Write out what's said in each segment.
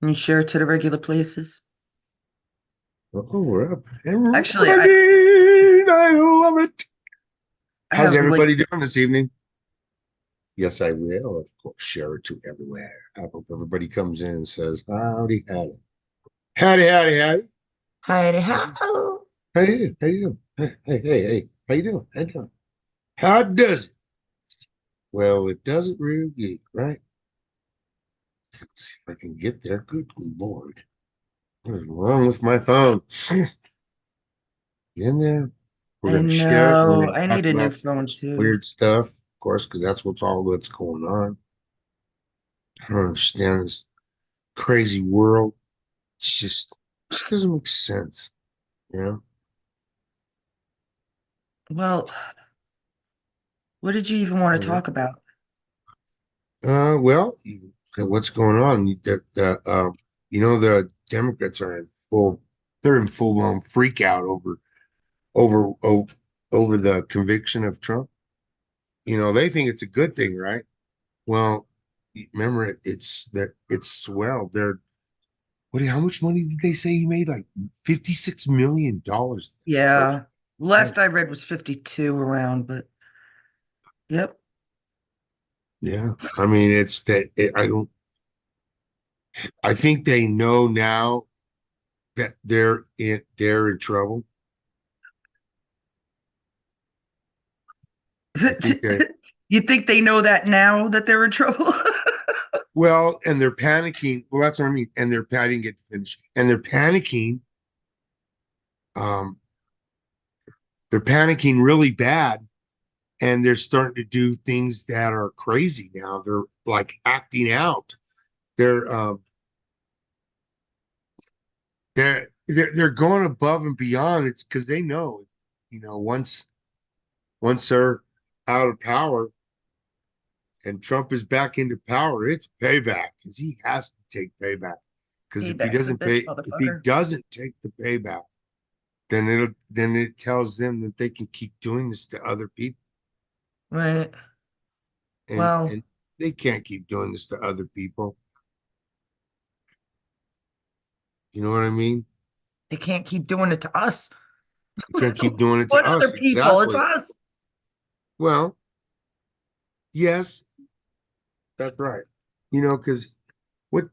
Can you share it to the regular places? Oh, we're up. Actually, Everybody, I love it. I How's have like everybody doing this evening? Yes, I will, of course, share it to everywhere. I hope everybody comes in and says, howdy, howdy. Howdy, howdy, howdy. hide Hey, how. how you doing? How you doing? Hey. How you doing? How you doing? How does it? Well, it doesn't real good, right? Let's see if I can get there. Good Lord. What is wrong with my phone? In there. We're I going to share it. We're know. going to I talk need a new about phone some too. weird stuff, of course, because that's what's all that's going on. I don't understand this crazy world. Just doesn't make sense, you know? Well, what did you even want to Mhm. talk about? Well, what's going on? The Democrats are in they're in full blown freak out over o- over the conviction of Trump. They think it's a good thing, right? Well, remember it's swelled. How much money did they say he made? Like $56 million first. Yeah. Right. Last I read was 52 around, but yep. Yeah. I mean, I think they know now that they're in trouble. I think they You think they know that now that they're in trouble? well, and they're panicking. Well, that's what I mean. And I didn't get to finish. And um, they're panicking really bad, and they're starting to do things that are crazy now. They're like acting out. They're they're going above and beyond. It's because they know, once they're out of power and Trump is back into power, it's payback because he has to take payback. Because Payback's a bitch, if he motherfucker. doesn't take the payback, then it tells them that they can keep doing this to other people, Right. and Well, and they can't keep doing this to other people. You know what I mean? they can't keep doing it to us. They can't keep doing it to What other us. people? It's Exactly. us. Well, yes, that's right. Because what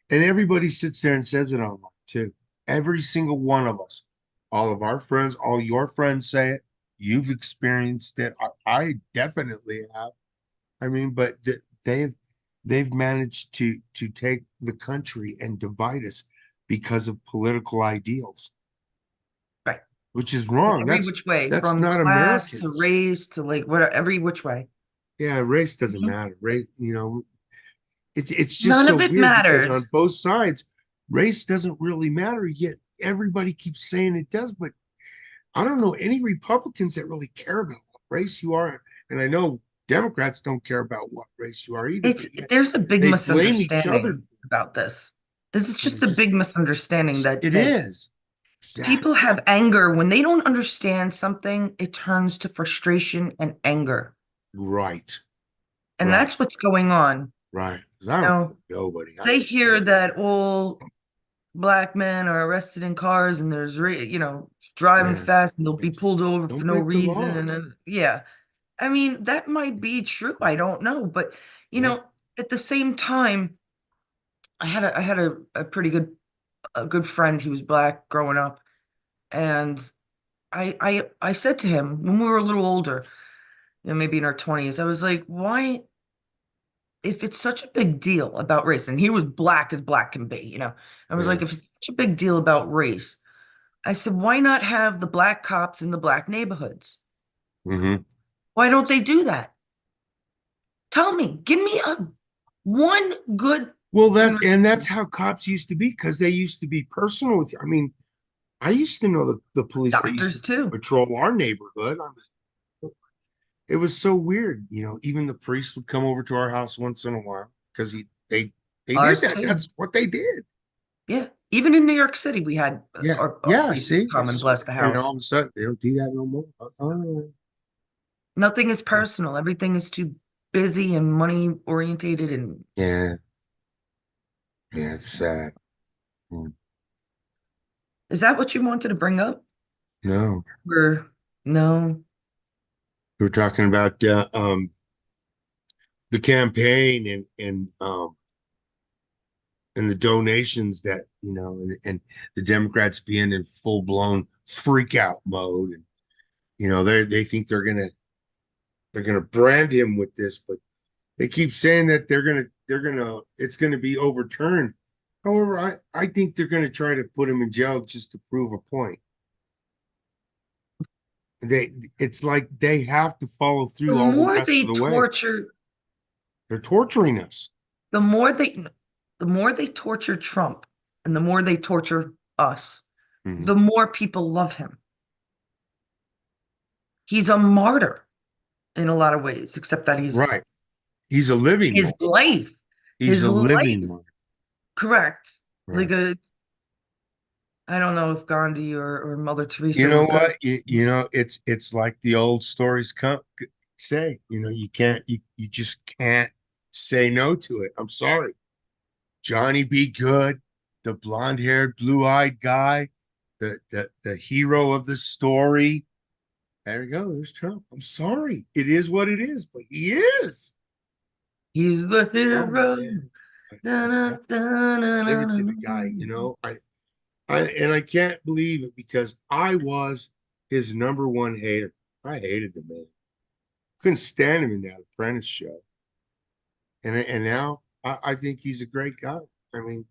and everybody sits there and says it online too. Every single one of us, all of our friends, all your friends say it. You've experienced it. I definitely have. I mean, but they've managed to take the country and divide us because of political ideals, Right. which is In wrong. every which way, That's from not class to Americans. race to like whatever, every which way. Yeah, race doesn't Mhm. matter. It's just None so of it weird because on matters. both sides, race doesn't really matter, yet everybody keeps saying it does. But I don't know any Republicans that really care about what race you are. And I know Democrats don't care about what race you are either, It's but yet there's a big they blame each other. misunderstanding about this. This is just a Just big misunderstanding that it is. people Exactly. have anger when they don't understand something, it turns to frustration and anger. Right. And Right. that's what's going on. Right. Because I don't Now, know nobody. I they know hear nobody. that all black men are arrested in cars and driving Yeah. fast and they'll be It's, pulled over don't for no break the reason. law. And then, yeah, I mean, that might be true. I don't know. But, you Yeah. know, at the same time, I had a pretty good friend. He was black growing up. And I said to him when we were a little older, maybe in our 20s, I was like, why, if it's such a big deal about race, and he was black as black can be. I was Yeah. like, if it's such a big deal about race, I said, why not have the black cops in the black neighborhoods? Hmm. Why don't they do that? Tell me, give me a one good, Well, you know, that's how cops used to be because they used to be personal with you. I mean, I used to know the police that used to doctors too. patrol our neighborhood. It was so weird. Even the priest would come over to our house once in a while because they did Ours that. too. That's what they did. Yeah. Even in New York City, we had Yeah. our Yeah. priest would See, come and bless the and all house. of a sudden they don't do that no more. Nothing is personal. Everything is too busy and money orientated and Yeah. Yeah, it's sad. Mm. Is that what you wanted to bring up? No, Or no? we're talking about the campaign and the donations that and the Democrats being in full blown freak out mode, and they think they're gonna brand him with this, but they keep saying that they're gonna it's gonna be overturned. However, I think they're gonna try to put him in jail just to prove a point. It's like they have to follow The through all the more rest of they the way. torture, They're torturing us. the more they, the more they torture Trump and the more they torture us, Mhm. the more people love him. He's a martyr in a lot of ways, except that Right. He's a living his one. life, He's his a living life, one. correct. Right. Like I don't know if Gandhi or Mother You Teresa know were good. what? It's like the old stories say, you just can't say no to it. I'm sorry. Johnny B. Good, the blonde-haired, blue-eyed guy, the hero of the story. There you go. There's Trump. I'm sorry. It is what it is, but he is. He's the Oh hero. man. Da, I da, can't da, da, give da, it to the guy, da. I can't believe it because I was his number one hater. I hated the man. Couldn't stand him in that apprentice show. And now I think he's a great guy. I mean,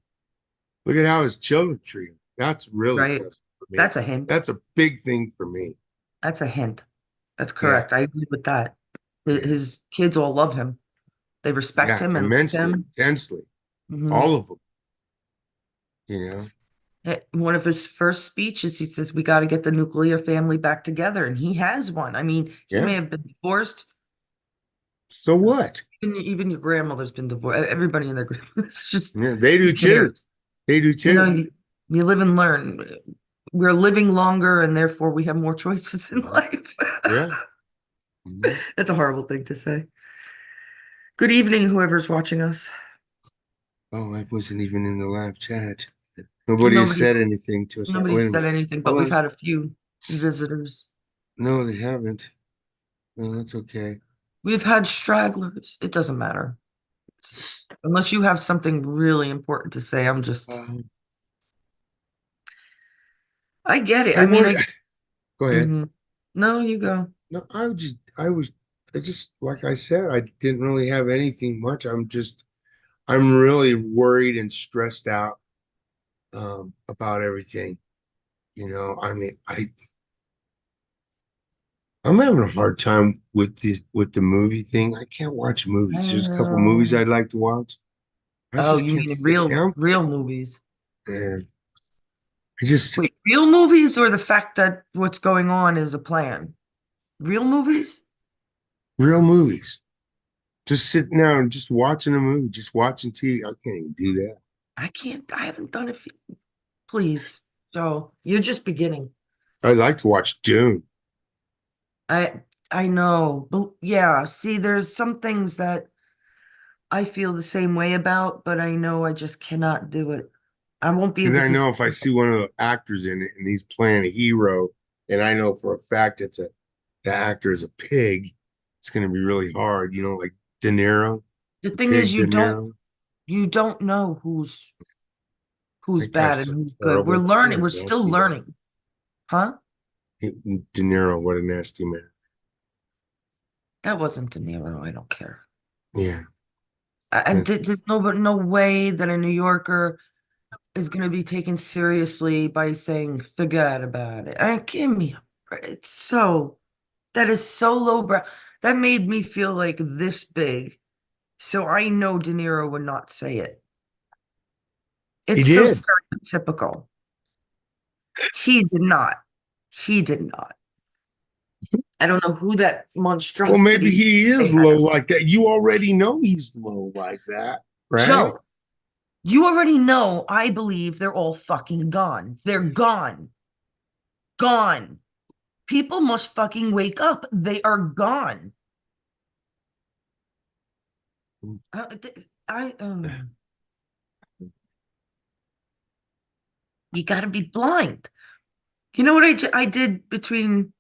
look at how his children treat him. That's really Right. tough for me. That's a hint. That's a big thing for me. That's a hint. That's Yeah, correct. I agree with that. yeah, His kids all love him. They respect yeah, him and like immensely, him. intensely. Hmm. All of them, you know. One of his first speeches, he says, "We got to get the nuclear family back together." And he has one. I mean, he Yeah. may have been divorced. So what? Even your grandmother's been divorced. Everybody in their it's just Yeah, they who do too. cares? They do You know, too. you live and learn. We're living longer and therefore we have more choices in Mhm. life. Yeah. Mhm. That's a horrible thing to say. Good evening, whoever's watching us. Oh, I wasn't even in the live chat. Nobody has Nobody said anything to us. nobody Wait a said minute. anything, but Hold we've on. had a few visitors. No, they haven't. No, that's okay. We've had stragglers. It doesn't matter. Unless you have something really important to say, I'm just Um, I get it. I I mean, wanted. Go ahead. mhm. No, you go. No, I just, like I said, I didn't really have anything much. I'm really worried and stressed out about everything. I mean, I'm having a hard time with the movie thing. I can't watch movies. There's a couple movies Oh, I'd like to watch. I oh, just you can't mean sit real down for real it. movies? And I just Wait, real movies or the fact that what's going on is a plan? Real movies? real movies. Just sitting down and just watching a movie, just watching TV. I can't even do that. I can't. I haven't done it. Please. So you're just beginning. I like to watch Dune. I I know, but yeah. See, there's some things that I feel the same way about, but I know I just cannot do it. I won't be Because able I to know see if I it. see one of the actors in it and he's playing a hero, and I know for a fact the actor is a pig, it's going to be really hard. Like De Niro, The the thing is, pig De Niro. you don't know who's That guy's bad and so who's good. We're terrible. What learning. a We're still nasty man. learning, huh? De Niro, what a nasty man. That wasn't De Niro. I don't care. Yeah, that's There's no way that a New Yorker is going to be taken seriously by saying forget about it. Give me a break. That is so lowbrow. That made me feel like this big. So I know De Niro would not say it. he It's so did. stereotypical. He did not. He did not. I don't know who that Well, maybe monstrosity he is they had low him. like that. You already know he's low like that, right? Joe, you already know I believe they're all fucking gone. They're gone. Gone. People must fucking wake up. They are gone. I, I You got to be blind. You know what I did between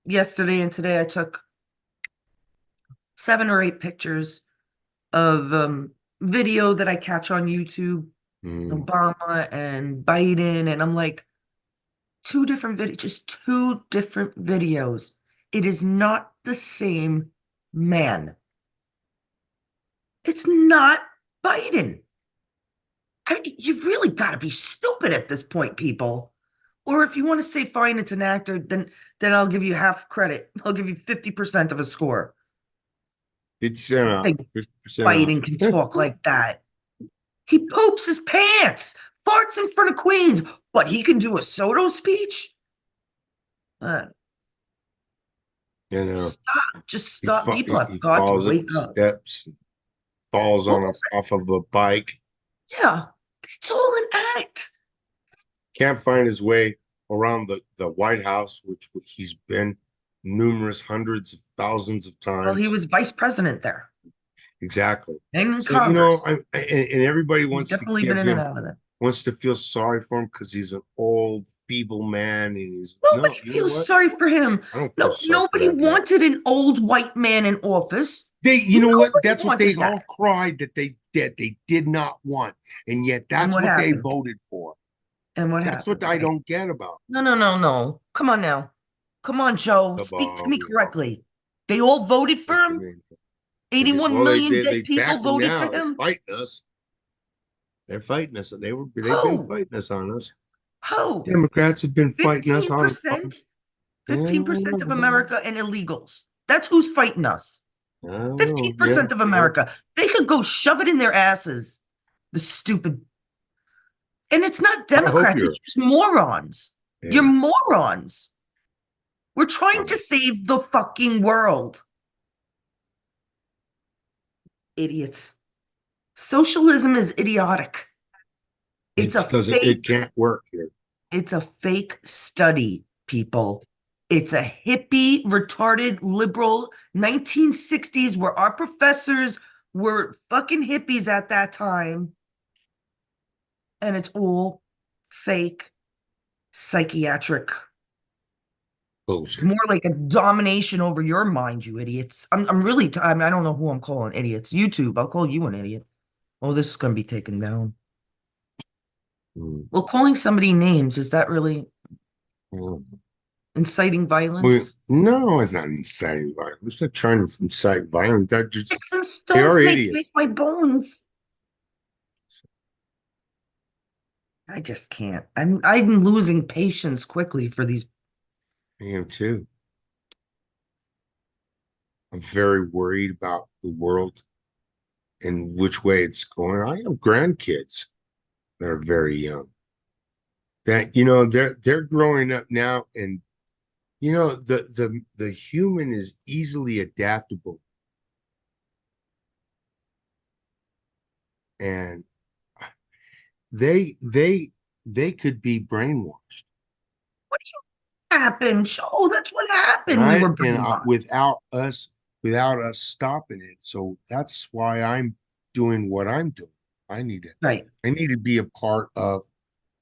yesterday and today? I took 7 or 8 pictures of video that I catch on YouTube, Mm. Obama and Biden, and I'm like, 2 different videos, just 2 different videos. It is not the same man. It's not Biden. You've really got to be stupid at this point, people. Or if you want to say fine, it's an actor, then I'll give you half credit. I'll give you 50% of a score. 50% off. Like 50% off. Biden can talk like that. He poops his pants, farts in front of queens, but he can do a Soto speech? Uh, You know, just stop. People have he got to falls up wake the up. steps, falls What on was off of a bike, it? Yeah, it's all an act. can't find his way around the White House, which he's been numerous hundreds of thousands of Well, he times. was vice president there Exactly. and in So, you know, Congress. and everybody He's wants to definitely been give in and him, out of there. wants to feel sorry for him because he's an old, feeble man. And he's, no, Nobody you know feels what? sorry for him. I don't feel No, sorry for nobody that man. wanted an old white man in office. You know what? Nobody That's what they wanted all that. cried that they did not want. And yet And that's what what they happened? voted for. And what That's what happened? I Right? don't get about No, no, no, no. Come on now. Come on, Joe. the Speak to me yeah. correctly. They all voted for What you him. mean? They did, 81 well, million dead they people backed him voted for now. They're him. fighting us. They're fighting us. They've been Who? fighting us on us. Who? Democrats have been fighting us on 15%? 15% of yeah, America and illegals. That's who's fighting us. I don't know. Yeah, 15% of yeah. America. They could go shove it in their asses. The stupid. And it's not I hope Democrats, it's you're just morons. You're yeah. morons. We're trying to Um, save the fucking world. Idiots. Socialism is idiotic. it It's just a doesn't. It fake, can't work here. it's a fake study, people. It's a hippie, retarded, liberal 1960s where our professors were fucking hippies at that time. And it's all fake psychiatric, Bullshit. more like a domination over your mind, you idiots. I'm really, I mean, I don't know who I'm calling idiots. YouTube, I'll call you an idiot. Oh, this is going to be taken down. Mm, Well, calling somebody names, is that really mm. inciting violence? No, it's not inciting violence. It's not trying to incite violence. That just Sticks and they are stones may break idiots. my bones. I just can't. I'm losing patience quickly for these. I am too. I'm very worried about the world and which way it's going. I have grandkids that are very young. That they're growing up now, and the human is easily adaptable, and they they could be brainwashed, What happened, Joe? That's what happened. We right? were And brainwashed. without us stopping it. So that's why I'm doing what I'm doing. I need to Right. I need to be a part of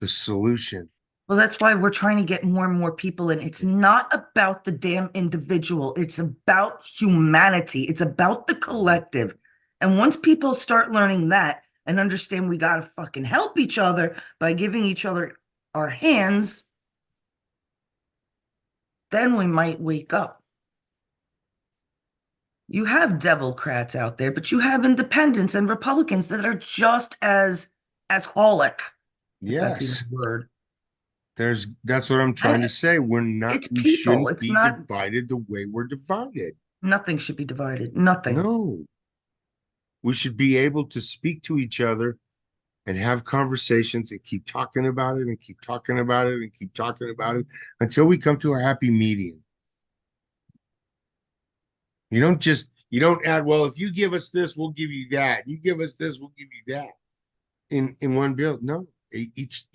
the solution. Well, that's why we're trying to get more and more people in. It's not about the damn individual. It's about humanity. It's about the collective. And once people start learning that and understand we got to fucking help each other by giving each other our hands, then we might wake up. You have Devilcrats out there, but you have independents and Republicans that are just as holic, if that's even Yes. a word. That's what I'm trying to I, say. it's We people. shouldn't It's be not, divided the way we're divided. nothing should be divided. Nothing. No, we should be able to speak to each other and have conversations and keep talking about it and keep talking about it and keep talking about it until we come to a happy medium. You don't add, well, if you give us this, we'll give you that. You give us this, we'll give you that in one bill. No, each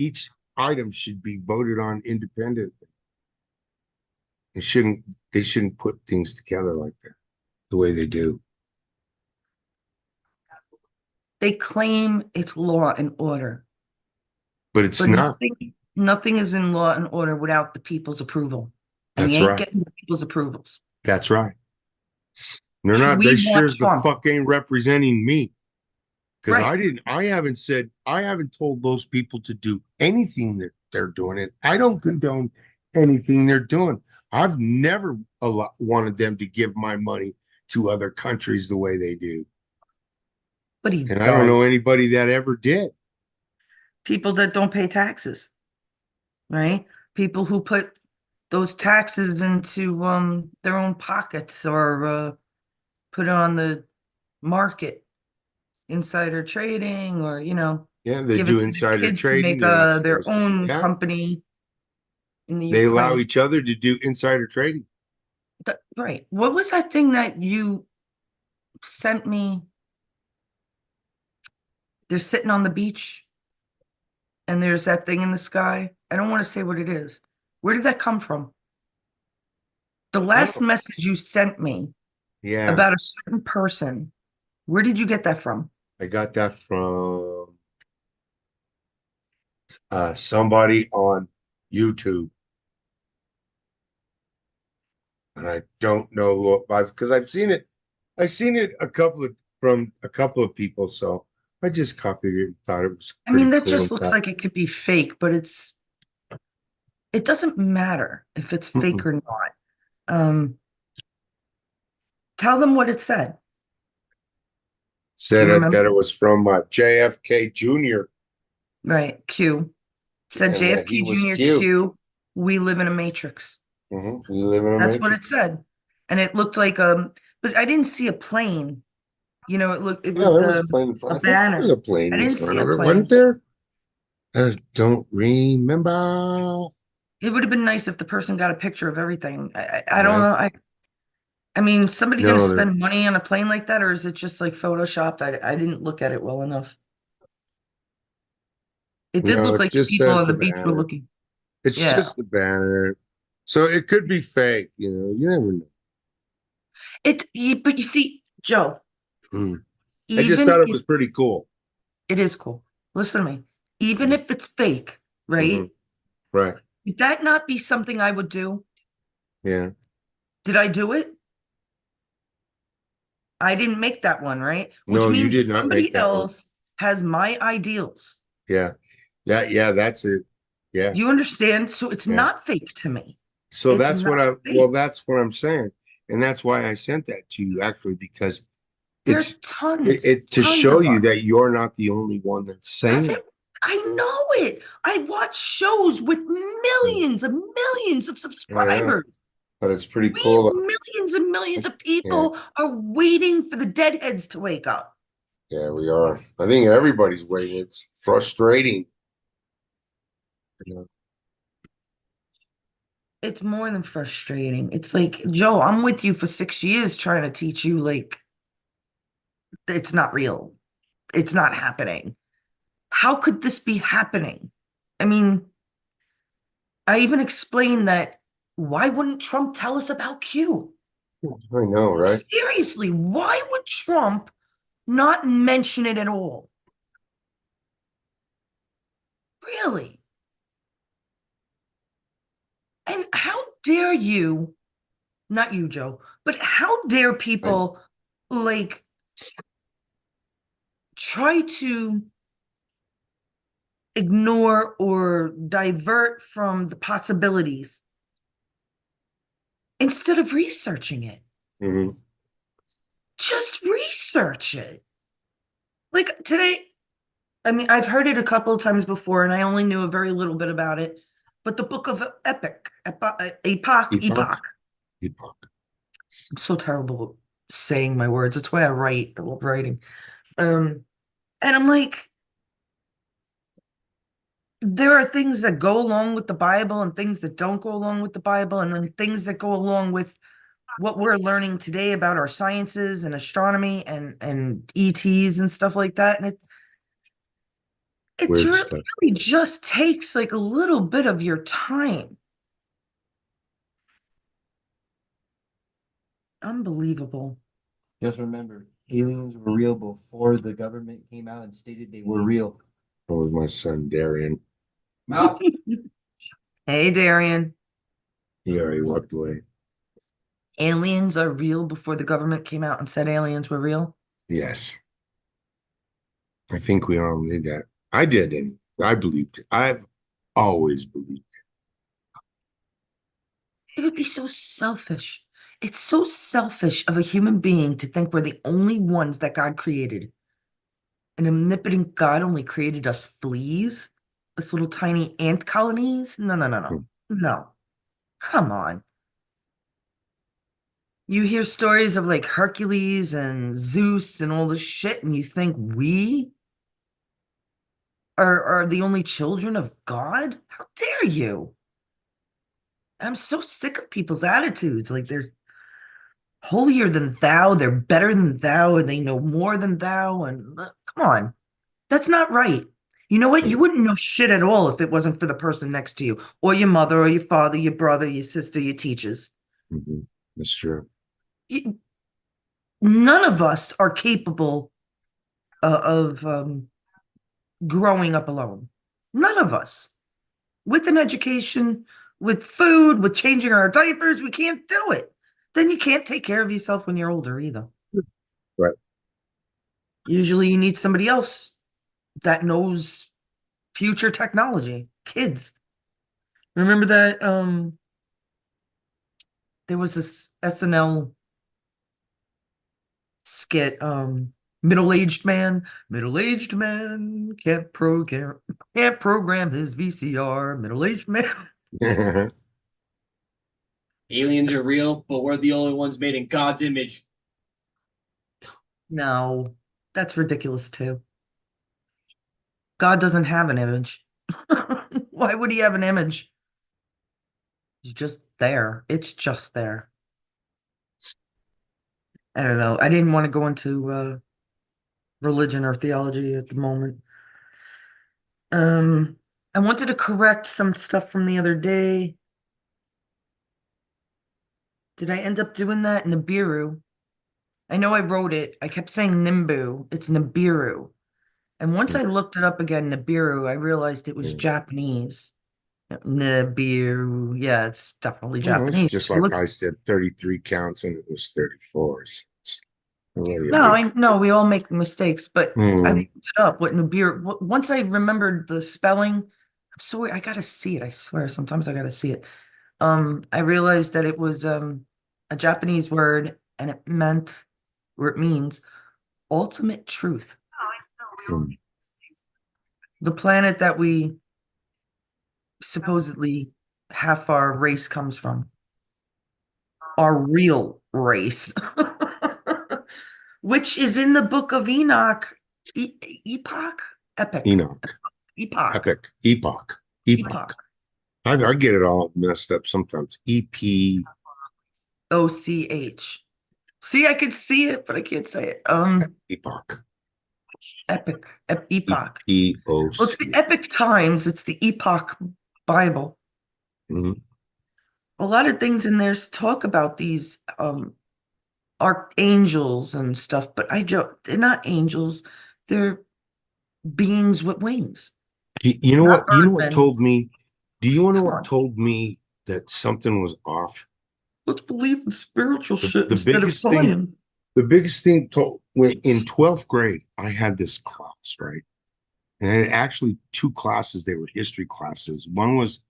item should be voted on independently. It shouldn't they shouldn't put things together like that the way they do. They claim it's law and order. but it's But not. nothing is in law and order without the people's approval. And you That's ain't right. getting the people's approvals. That's right. They're not, they We sure want as the Trump. fuck ain't representing me. Because Right. I haven't told those people to do anything that they're doing. And I don't condone anything they're doing. I've never wanted them to give my money to other countries the way they do. But he And I don't know does. anybody that ever did. People that don't pay taxes, right? People who put those taxes into their own pockets or put it on the market, insider trading, or Yeah, they give it do to their insider kids to trading. make They're not their supposed to do own that. company in the They allow Ukraine. each other to do insider trading. But, right. What was that thing that you sent me? They're sitting on the beach and there's that thing in the sky. I don't want to say what it is. Where did that come from? The last Oh, message you sent me yeah. about a certain person, where did you get that from? I got that from somebody on YouTube. And I don't know who because I've seen it. I've seen it from a couple of people, so I just copied it and thought it was I mean, pretty that cool just and looks thought, like it could be fake, but it doesn't matter if it's fake mm-mm. or not. Um, Tell them what it said. Do Said you it, remember? that it was from JFK Jr. Right. Q said and that he JFK was Jr. Q. Q, we live in a matrix. We live in a That's what it matrix. said. And it looked like but I didn't see a plane. It Yeah, was there was a plane in a front. I think there was a banner. plane I in didn't front see a of it, wasn't plane. there? I don't remember. It would have been nice if the person got a picture of everything. I don't Right? know. I mean, somebody going to No, there. spend money on a plane like that, or is it just like photoshopped? I didn't look at it well enough. It did No, look it like the just people says on the the beach were banner. looking. It's Yeah. just the banner. So it could be fake, you never know. But you see, Joe, Hmm. I just even thought it if was pretty cool. it is cool, listen to me. Even Hmm. if it's fake, Hmm. right? Right. Would that not be something I would do? Yeah. Did I do it? I didn't make that one, right? Which No, you means did not make somebody that one. else has my ideals. Yeah. Yeah, that's it. Yeah. Do you understand? So it's Yeah. not fake to me. So It's that's not well, fake. that's what I'm saying. And that's why I sent that to you actually, because There are it's to tons show of you us. that you're not the only one that's I saying think I know it. I watch shows with it. millions and millions of I know, subscribers. but it's pretty We cool though. millions and millions of Yeah. people are waiting for the deadheads to wake up. Yeah, we are. I think everybody's waiting. It's frustrating. You know? It's more than frustrating. It's like, Joe, I'm with you for 6 years trying to teach you, like, it's not real. It's not happening. How could this be happening? I mean, I even explained that why wouldn't Trump tell us about Q? I know, right? Seriously, why would Trump not mention it at all? Really? And how dare you, not you, Joe, but how dare I know. people like try to ignore or divert from the possibilities instead of researching it? Hmm. Just research it. Like today, I mean, I've heard it a couple of times before and I only knew a very little bit about it. But the book of Epoch. Epoch. Epoch. I'm so terrible at saying my words. That's why I love writing. Um, and I'm like, there are things that go along with the Bible and things that don't go along with the Bible, and then things that go along with what we're learning today about our sciences and astronomy and ETs and stuff like that. And Weird stuff. really just takes like a little bit of your time. Unbelievable. Just remember, aliens were real before the government came out and stated they were real. That was my son Darian. Hey, Darian. He already walked away. Aliens are real before the government came out and said aliens were real. Yes, I think we all knew that. I did, and I believed it. I've always believed It would be so selfish. It's so selfish of a human being to think we're the only ones that God created. An omnipotent God only created us fleas, us little tiny ant colonies. No, no, no, it. no. No. Come on. You hear stories of like Hercules and Zeus and all this shit, and you think we are the only children of God? How dare you? I'm so sick of people's attitudes. Like they're holier than thou, they're better than thou, and they know more than thou. And come on, that's not right. You know what? You Mm, wouldn't know shit at all if it wasn't for the person next to you, or your mother, or your father, your brother, your sister, your teachers. mhm. That's true. You, none of us are capable of growing up alone. None of us. With an education, with food, with changing our diapers, we can't do it. Then you can't take care of yourself when you're older either. Right. Usually you need somebody else that knows future technology. Kids. Remember that there was this SNL skit, middle-aged man can't program his VCR, middle-aged man. Aliens are real, but we're the only ones made in God's image. No, that's ridiculous too. God doesn't have an image. Why would he have an image? It's just there. It's just there. I don't know. I didn't want to go into religion or theology at the moment. Um, I wanted to correct some stuff from the other day. Did I end up doing that? Nibiru. I know I wrote it. I kept saying Nimbu. It's Nibiru. And once I looked it up again, Nibiru, I realized it was Japanese. Nibiru. Yeah, it's definitely Well, it's Japanese. just So like look, I said, 33 counts and it was 34. So it's really a no, big. I no, we all make mistakes, but I Hmm. looked it up. What Nibiru? Once I remembered the spelling, I'm sorry, I gotta see it. I swear, sometimes I gotta see it. I realized that it was a Japanese word, and it meant, or it means, ultimate truth. Hmm. The planet that we supposedly half our race comes from, our real race, which is in the book of Enoch. Epoch? Epic. Enoch. Epoch. Epic. Epoch. Epoch. Epoch. I get it all messed up sometimes. EP. OCH. See, I could see it, but I can't say it. Epoch. Epic. E Epoch. P O Well, it's the C. Epic Times. It's the Epoch Bible. Mhm. A lot of things in there talk about these archangels and stuff, but I don't, they're not angels. They're beings with wings, You know not what? You know what birdmen. told me? Do you want to know Come what on. told me that something was off? Let's believe in spiritual The shit the instead of biggest thing, science. the biggest thing told when in 12th grade, I had this class, right? And actually two classes, they were history classes. One was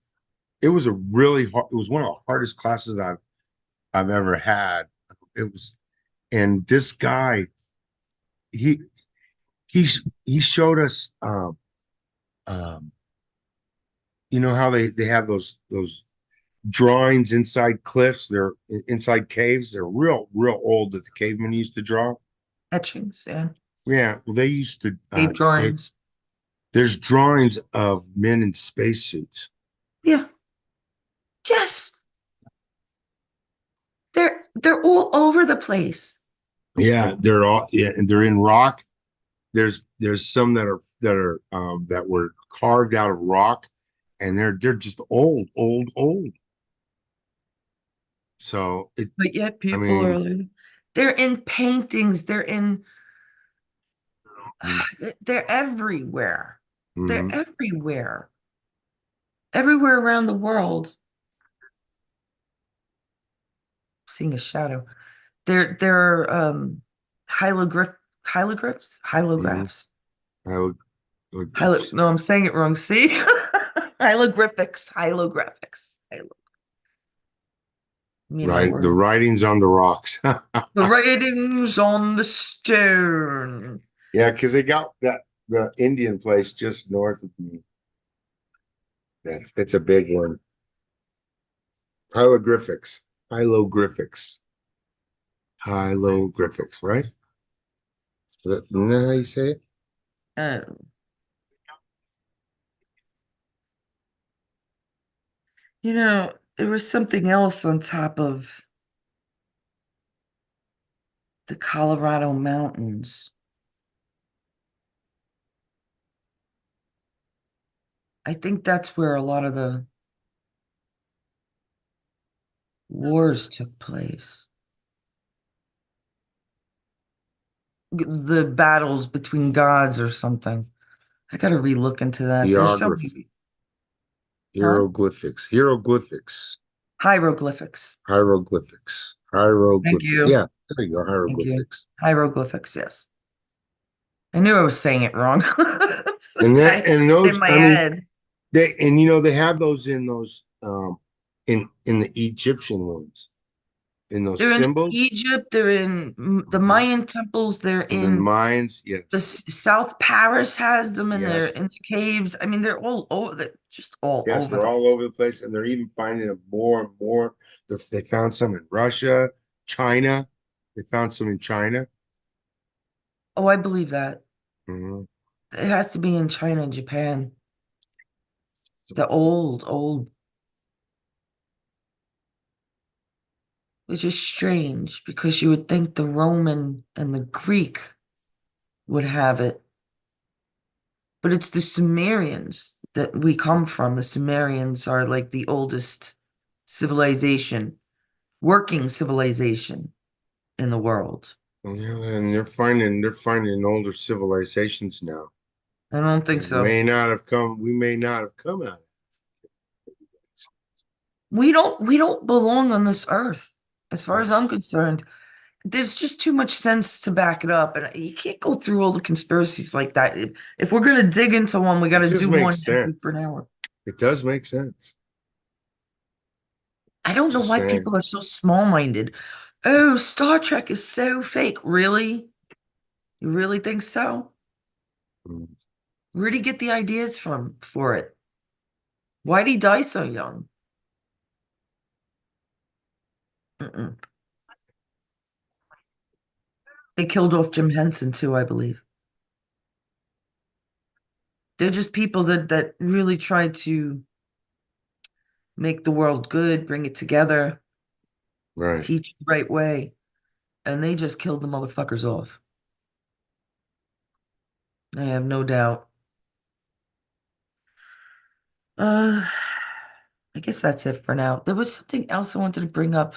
it was a really hard, it was one of the hardest classes I've ever had. It was, and this guy, he he he showed us um you know how they have those drawings inside cliffs, they're inside caves, they're real old that the cavemen used to draw. Etchings and Yeah, well they used to cave drawings. there's drawings of men in spacesuits. Yeah. Yes. They're all over the place. Yeah, they're all, yeah, and they're in rock. There's some that were carved out of rock, and they're just old. So it, But yet I people are mean, like, they're in paintings, they're in mm, they're everywhere. They're mhm. everywhere. everywhere around the world, seeing a shadow. There are hieroglyphs, Hmm. hieroglyphs. Hieroglyphs. No, I'm saying it wrong. See? Hieroglyphics. You know, Right. The where writings on the rocks. the writings on the stone. Yeah, because they got the Indian place just north of me. That's it's a big one. Hieroglyphics. Hieroglyphics. Hieroglyphics, right? Isn't that how you say it? Uh, there was something else on top of the Colorado mountains. I think that's where a lot of the wars took place. The battles between gods or something. I gotta relook into that. There's so many, Geography. huh? Hieroglyphics. Hieroglyphics. Hieroglyphics. Hieroglyphics. Thank Hieroglyphics. you. Yeah, there you go. Thank you. Hieroglyphics. Hieroglyphics, yes. I knew I was saying it wrong. And that I and in those, my I mean, head. they have those in those in the Egyptian ones, in those They're in symbols. Egypt, they're in the Mhm. Mayan temples, they're And the in Mayans, the yes, South Paris has them in their yes, in the caves. I mean, they're all over, they're just all yes, over they're the. all over the place, and they're even finding them more and more. They found some in Russia, China. They found some in China. Oh, I believe that. Mhm. It has to be in China and Japan. The old, which is strange because you would think the Roman and the Greek would have it, but it's the Sumerians that we come from. The Sumerians are like the oldest civilization, working civilization in the world. Yeah, and they're finding older civilizations now. I don't think That so. may not have come. We may not have come out. We don't belong on this earth, as far as I'm Yes, concerned. There's just too much sense to back it up, and you can't go through all the conspiracies like that. If we're gonna dig into one, we got it to just do one makes every for an sense. hour. It does make sense. I don't know Just why saying. people are so small-minded. Oh, Star Trek is so fake. Really? You really think so? Mm. Where'd he get the ideas from for it? Why'd he die so young? Mm-mm. They killed off Jim Henson too, I believe. They're just people that really try to make the world good, bring it together, Right. teach the right way, and they just killed the motherfuckers off. I have no doubt. Uh, I guess that's it for now. There was something else I wanted to bring up.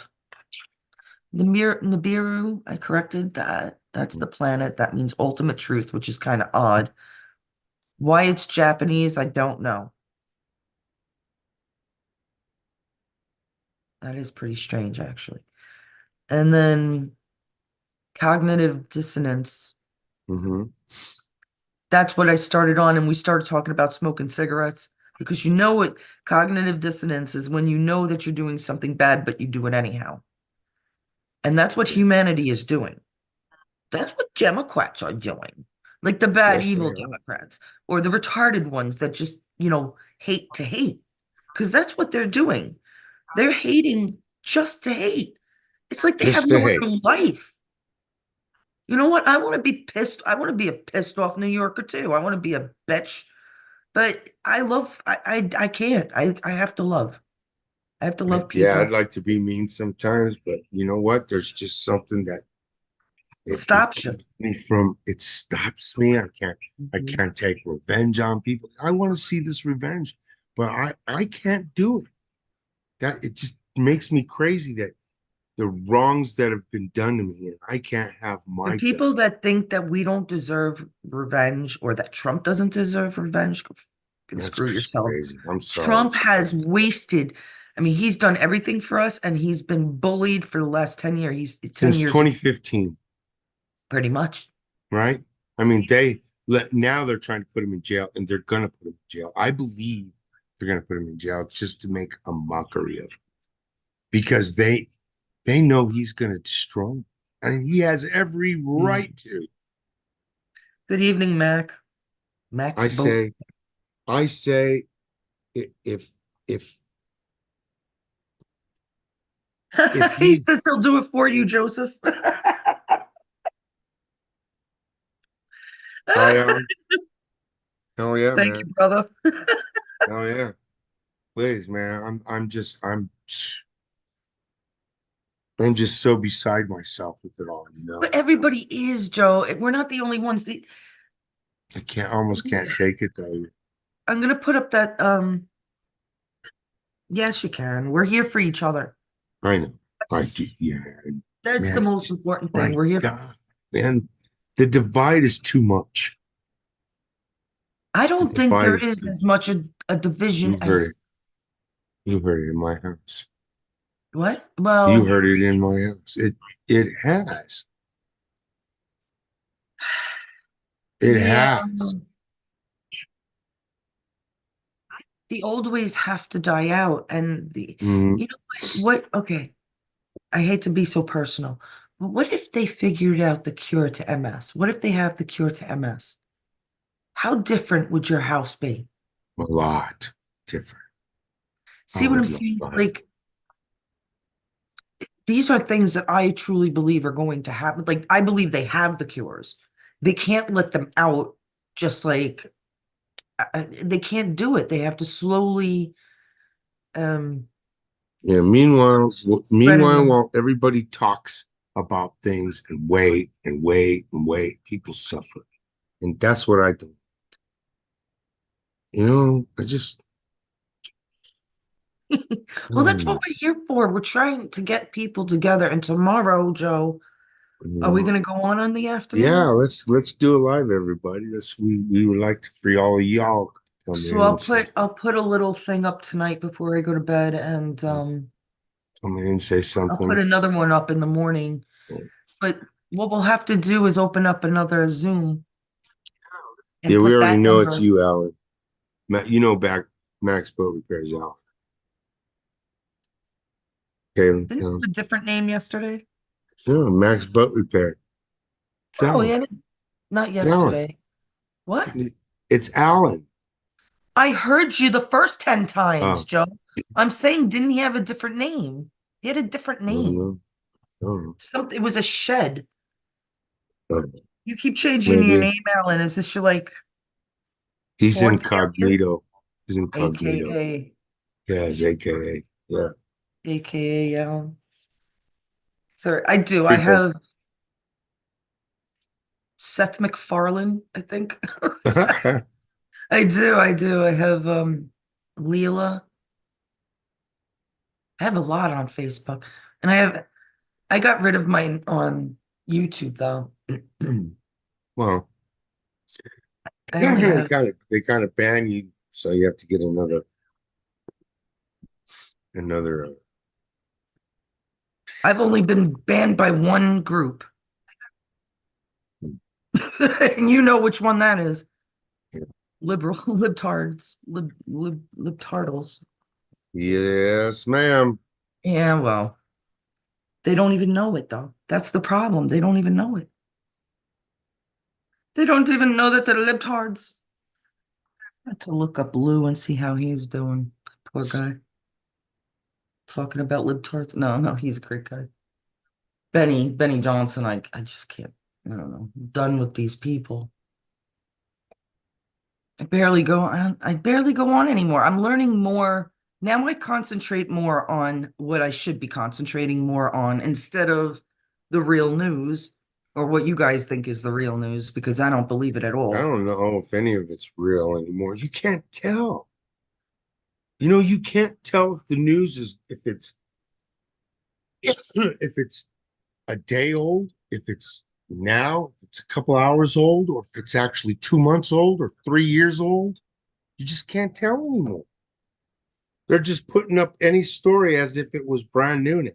Nibiru, I corrected that. That's the planet. That means ultimate truth, which is kind of odd. Why it's Japanese, I don't know. That is pretty strange, actually. And then cognitive dissonance. Hmm. That's what I started on, and we started talking about smoking cigarettes because you know what cognitive dissonance is when you know that you're doing something bad, but you do it anyhow. And that's what Yeah. humanity is doing. That's what Democrats are doing. Like the bad, Yes, evil they are. Democrats or the retarded ones that just, hate to hate. Because that's what they're doing. They're hating just to hate. It's like they have Just no to hate. other life. You know what? I want to be pissed. I want to be a pissed off New Yorker too. I want to be a bitch. But I can't. I have to love. I have to love Yeah, I'd people. like to be mean sometimes, but you know what? There's just something that it Stops you. keeps me from. It stops me. I Mhm. can't take revenge on people. I want to see this revenge, but I can't do it. That it just makes me crazy that the wrongs that have been done to me, and I can't have The my people justice. that think that we don't deserve revenge or that Trump doesn't deserve revenge, can That's screw just yourself. crazy. I'm sorry. Trump has wasted, I mean, he's done everything for us and he's been bullied for the last 10 years. He's 10 Since years 2015, pretty much. right? I mean, now they're trying to put him in jail, and they're gonna put him in jail. I believe they're gonna put him in jail just to make a mockery of him because they know he's gonna destroy him, and he has every Mm. right to. Good evening, Mac. Mac's I boat. say, I say, if if if He he, says he'll do it for you, Joseph. I hell yeah, Thank man, you, brother. hell yeah, please, man. I'm just so beside myself with it all, you know. But everybody is, Joe. We're not the only ones. I almost can't take it though. I'm gonna put up that yes, you can. We're here for each other. I know. I do, That's yeah, that's the man. most important thing. My We're here. God, man, the divide is too much. I The don't think divide there is is too. as much a division You heard it. as You heard it in my house. what? You Well, heard it in my house. It has. It yeah, has. the old ways have to die out. And Mm, you know okay, I hate to be so personal, but what if they figured out the cure to MS? What if they have the cure to MS? How different would your house be? a lot different. I See what I'm would love saying? that. Like, these are things that I truly believe are going to happen. Like, I believe they have the cures. They can't let them out just like they can't do it. They have to slowly um Yeah. spreading Meanwhile, them. while everybody talks about things and wait and wait and wait, people suffer, and that's what I do. I just. Well, that's what Oh, we're here for. We're trying to get people together. And tomorrow, Joe, are we mm. going to go on the Yeah, afternoon? let's do it live, everybody. We would like for all of y'all to come So in and say I'll put a little thing up tonight before I go to bed, and come in and say I'll put something. another one up in the morning. But what we'll have to do is open up another Zoom Yeah, and we put already that know it's number. you, Alan. Back Max Boat Repairs, Alan. Okay, Didn't you have a different name yesterday? no, Max Boat Repair. It's Oh, Alan. yeah, not It's Alan. yesterday. What? It's Alan. I heard you the first 10 times, Oh, Joe. I'm saying, didn't he have a different name? He had a different no, name. no, no, Something, it was a shed. no. You keep changing your Maybe name, Alan. Is this your like he's fourth alias? incognito. He's incognito. AKA, Yeah, it's AKA. Yeah. AKA Alan. Sorry, I do. I People. have Seth MacFarlane, I think. Yeah, I do, I do. I have Leela. I have a lot on Facebook. And I got rid of mine on YouTube though. well, I yeah, only have they kind of ban you, so you have to get another. I've only been banned by one group. And you know which one that is. Liberal libtards. Libtardals. Yes, ma'am. Yeah, well, they don't even know it though. That's the problem. They don't even know it. They don't even know that they're libtards. I have to look up Lou and see how he's doing. Poor guy. Talking about libtards. No, no, he's a great guy. Benny Johnson, I just can't, I don't know. I'm done with these people. I barely go on anymore. I'm learning more. Now I concentrate more on what I should be concentrating more on instead of the real news or what you guys think is the real news because I don't believe it at I all. don't know if any of it's real anymore. You can't tell. You can't tell if the news is if it's a day old, if it's now, if it's a couple hours old, or if it's actually 2 months old or 3 years old. You just can't tell anymore. They're just putting up any story as if it was brand new now.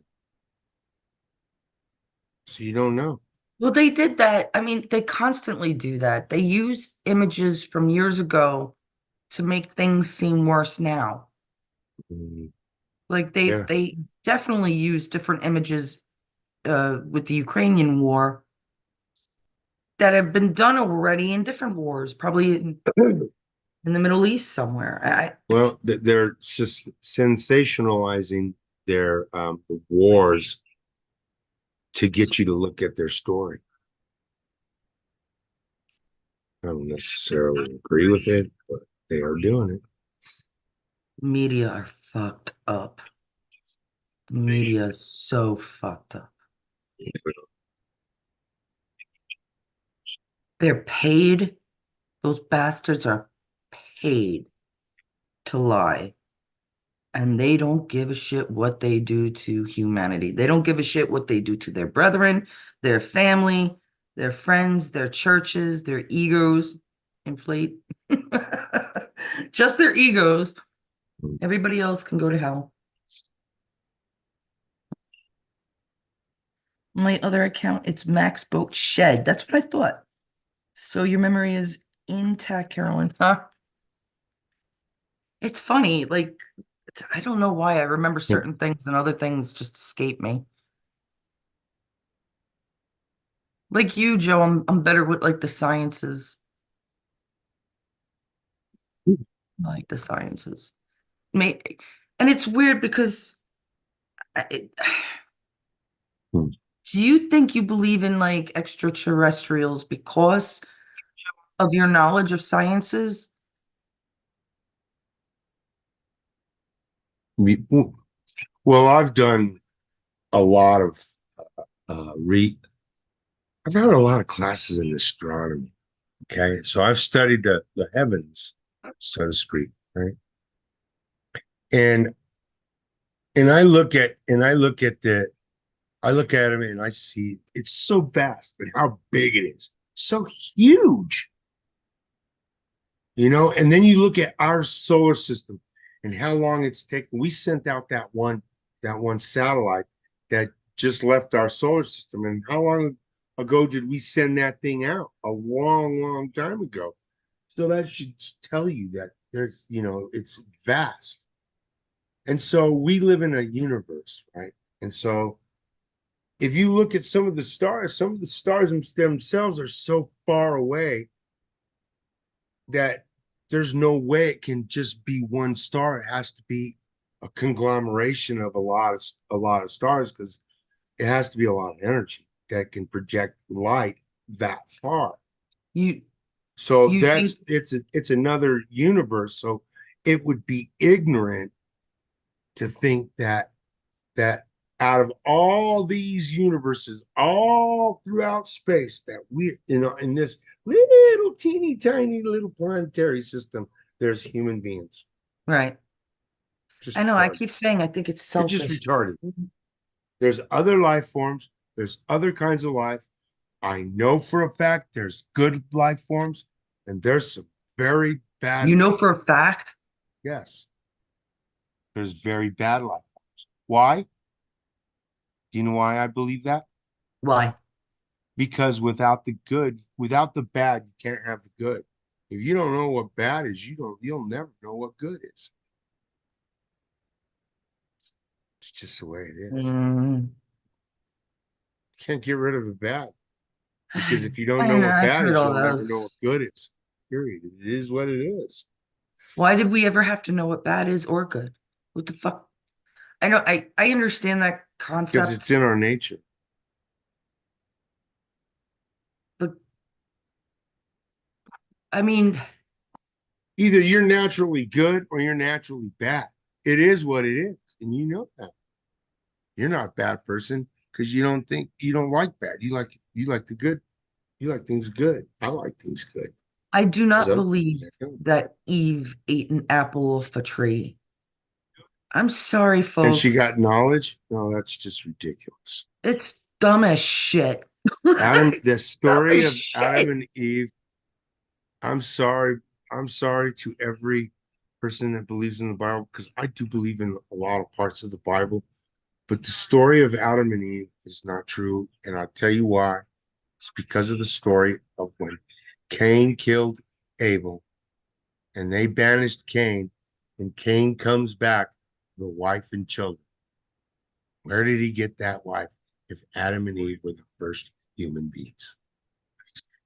So you don't know. Well, they did that. I mean, they constantly do that. They use images from years ago to make things seem worse now. Mm, Like they yeah. they definitely use different images with the Ukrainian war that have been done already in different wars, probably in the Middle East somewhere. Well, they're just sensationalizing their the wars to get you to look at their story. I don't necessarily agree with it, but they are doing it. Media are fucked up. Media is so fucked up. They're paid. Those bastards are paid to lie. And they don't give a shit what they do to humanity. They don't give a shit what they do to their brethren, their family, their friends, their churches, their egos inflate. Just their egos. Everybody else can go to hell. My other account, it's Max Boat Shed. That's what I thought. So your memory is intact, Carolyn. Huh? It's funny. Like, I don't know why I remember certain things and other things just escape me. Like you, Joe, I'm better with like the sciences. I like the sciences. May and it's weird because it, do you think you believe in like extraterrestrials because of your knowledge of sciences? Well, I've done a lot of re I've had a lot of classes in astronomy. Okay. So I've studied the heavens, so to speak, right? And I look at I look at them and I see it's so vast and how big it is. So huge, and then you look at our solar system and how long it's taken. We sent out that one satellite that just left our solar system. And how long ago did we send that thing out? A long, long time ago. So that should tell you that it's vast. And so we live in a universe, right? And so if you look at some of the stars themselves are so far away that there's no way it can just be one star. It has to be a conglomeration of a lot of stars because it has to be a lot of energy that can project light that far. You So you think it's another universe. So it would be ignorant to think that out of all these universes all throughout space that we in this little teeny tiny little planetary system, there's human beings. right. I Just know, I retarded. keep saying I think it's It's just selfish. retarded. There's other life forms, there's other kinds of life. I know for a fact there's good life forms and there's some very bad You know life. for a fact? Yes, there's very bad life forms. Why? Do you know why I believe that? Why? Because without the bad, you can't have the good. If you don't know what bad is, you'll never know what good is. It's just the way it is. Mm, You can't get rid of the bad because if you don't I know know, what I've bad heard is, all you'll never know what those. good is. Period. It is what it is Why did we ever have to know what bad is or good? What the fuck? I know I understand that because it's in concept, our nature. but I mean, Either you're naturally good or you're naturally bad. It is what it is, and you know that. You're not a bad person because you don't like bad. You like the good. You like things good. I like things good. I do There's not other believe things I don't. that Eve ate an apple off a tree. I'm sorry, And she folks. got knowledge? No, that's just ridiculous. It's dumb as shit. The It's dumb story as of Adam shit. and Eve, I'm sorry. I'm sorry to every person that believes in the Bible, because I do believe in a lot of parts of the Bible, but the story of Adam and Eve is not true. And I'll tell you why. It's because of the story of when Cain killed Abel and they banished Cain, and Cain comes back, the wife and children. Where did he get that wife if Adam and Eve were the first human beings?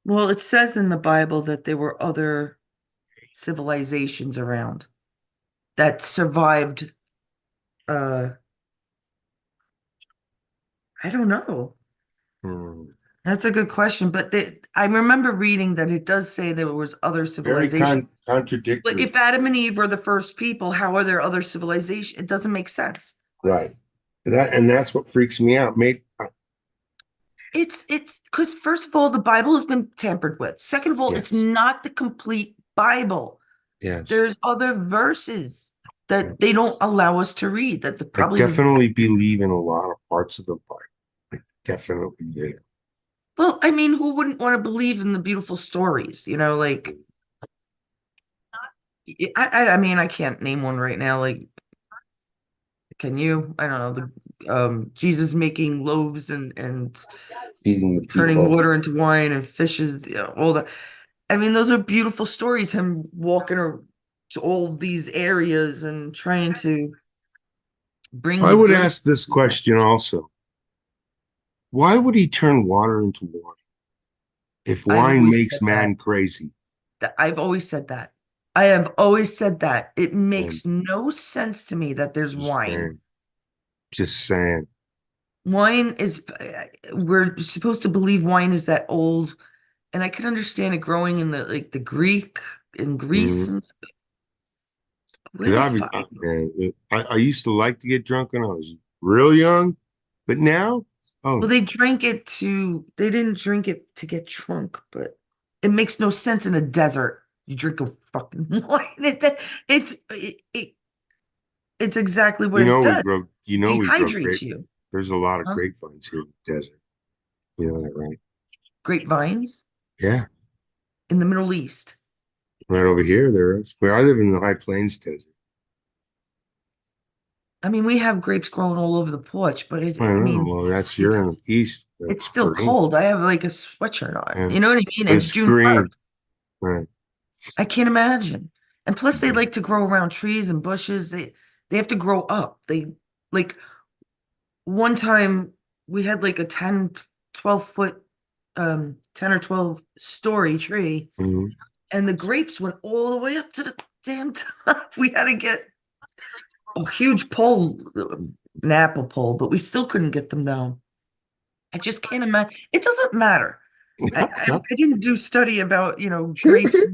Well, it says in the Bible that there were other civilizations around that survived. Uh, I don't know. Hmm. That's a good question, but I remember reading that it does say there was other Very civilizations. But contradictory. if Adam and Eve are the first people, how are there other civilizations? It doesn't make sense. Right. And that's what freaks me out. It's because first of all, the Bible has been tampered with. Second of all, it's Yes, not the complete Bible. yes. There's other verses Yeah. that they don't allow us to read. That the I probably the definitely believe in a lot of parts of the Bible. I definitely do. well, I mean, who wouldn't want to believe in the beautiful stories? Like I mean, I can't name one right now. Like, can you? I don't know, the Jesus making loaves and Feeding the turning people. water into wine and fishes, all that. I mean, those are beautiful stories, him walking to all these areas and trying to bring I the would good. ask this question also. Why would he turn water into wine if I've wine always makes said that. man crazy? I've always said that. I have always said that. It And makes no sense to me that there's just wine. saying, just saying. Wine is, we're supposed to believe wine is that old, and I can understand it growing in the Greek in Greece Mm-hmm. and where Because the I, fuck. I, man, I used to like to get drunk when I was real young, but now, oh Well, no. they didn't drink it to get drunk, but it makes no sense in a desert. You drink a fucking wine. It's exactly what it does. We grow Dehydrates grape. you. There's a lot of Huh? grapevines here in the desert. You know that, right? Grapevines Yeah, in the Middle East. right over here there is. Where I live in the High Plains desert. I mean, we have grapes growing all over the porch, but I I don't know. mean, Well, you're it's in the east. it's That's still green. cold. I have like a sweatshirt on. Yeah, You know what I mean? but It's it's June green. 1st. Right. I can't imagine. And plus they Mhm. like to grow around trees and bushes. They have to grow up. They like one time we had like a 10, 12 foot 10 or 12 story tree Mhm. and the grapes went all the way up to the damn top. We had to get a huge pole, an apple pole, but we still couldn't get them down. I just can't imagine. It doesn't matter. I didn't do study about, grapes.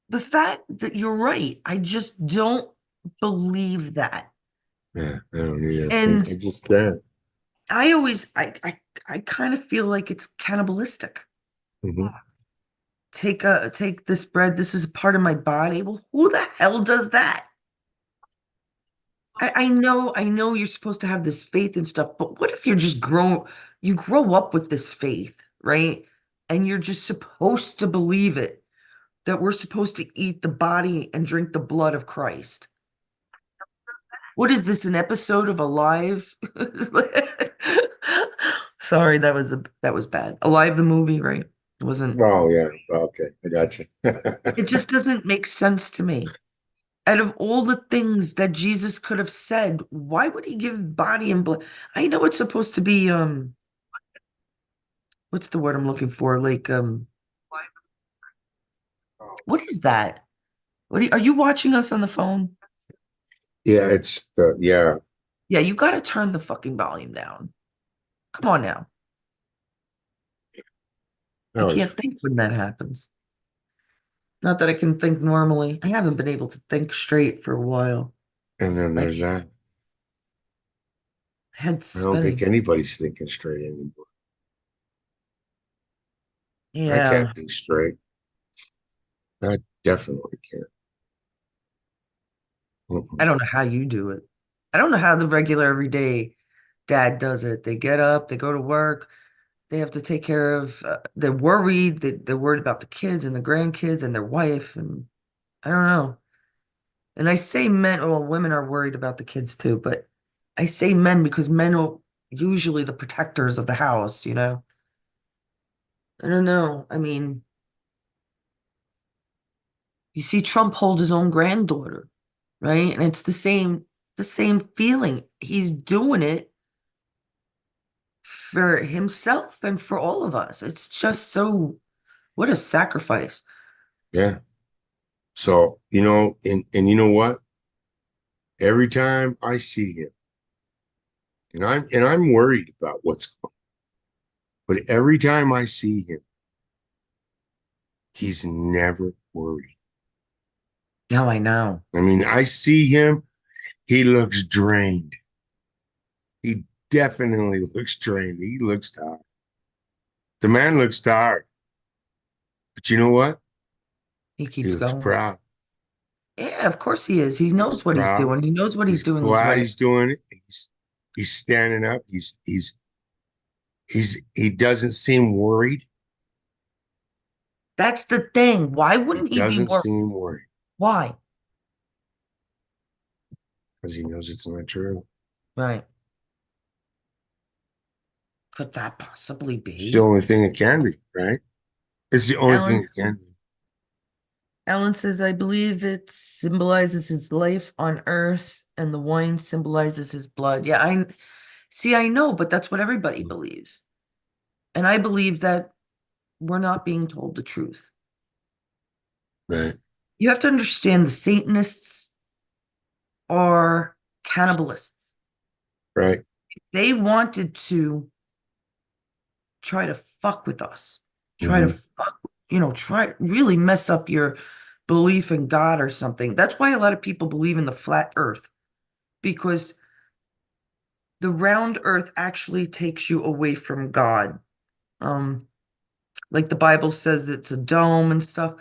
The fact that you're right, I just don't believe that. Yeah, I don't either. I And just can't. I always, I kind of feel like it's cannibalistic. Mhm. Take this bread. This is a part of my body. Well, who the hell does that? I know you're supposed to have this faith and stuff, but what if you grow up with this faith, right? And you're just supposed to believe it, that we're supposed to eat the body and drink the blood of Christ. What is this, an episode of Alive? Sorry, that was bad. Alive the movie, right? It wasn't. Oh yeah. Okay, I got you. It just doesn't make sense to me. Out of all the things that Jesus could have said, why would he give body and blood? I know it's supposed to be what's the word I'm looking for? Like what is that? Are you watching us on the phone? Yeah, it's the yeah. Yeah, you got to turn the fucking volume down. Come on now. I I was, can't think when that happens. Not that I can think normally. I haven't been able to think straight for a while. and then My there's that. head's I don't think spinning. anybody's thinking straight anymore. I Yeah, can't think straight. I definitely can't. I Mm-mm. don't know how you do it. I don't know how the regular everyday dad does it. They get up, they go to work, They have to take care of, they're worried, they're worried about the kids and the grandkids and their wife. And I don't know. And I say men, well, women are worried about the kids too, but I say men because men are usually the protectors of the house, you know? I don't know. I mean, you see Trump hold his own granddaughter, right? And it's the same feeling. He's doing it for himself and for all of us. It's just so, what a sacrifice. Yeah. So, and you know what? Every time I see him, and I'm worried about what's going, but every time I see him, he's never worried. Now I know. I mean, I see him, he looks drained. He definitely looks drained. He looks tired. The man looks tired. But you know what? He He keeps looks going. proud. Yeah, of course he is. He He knows looks what he's proud. doing. He knows what he's He's doing is glad right. he's doing it. He's standing up. He doesn't seem worried. That's the thing. Why He wouldn't he be doesn't worried? seem worried Why? because he knows it's not true. Right. Could that possibly It's the be? only thing it can be, right? It's the only thing Alan it can be. Alan says, I believe it symbolizes his life on earth and the wine symbolizes his blood. Yeah, I see, I know, but that's what everybody believes. And I believe that we're not being told the truth. Right, You have to understand the Satanists are cannibalists. right. They wanted to try to fuck with us, try to Hmm. fuck, try really mess up your belief in God or something. That's why a lot of people believe in the flat earth, because the round earth actually takes you away from God. Um, like the Bible says it's a dome and stuff.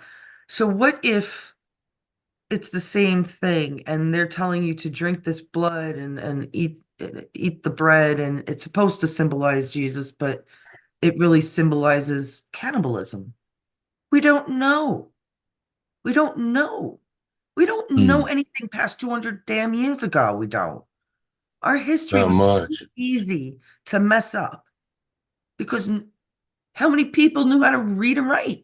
So what if it's the same thing and they're telling you to drink this blood and eat the bread and it's supposed to symbolize Jesus, but it really symbolizes cannibalism. We don't know. We don't know. We don't know Hmm. anything past 200 damn years ago. We don't. Our history Not was so much. easy to mess up because how many people knew how to read and write?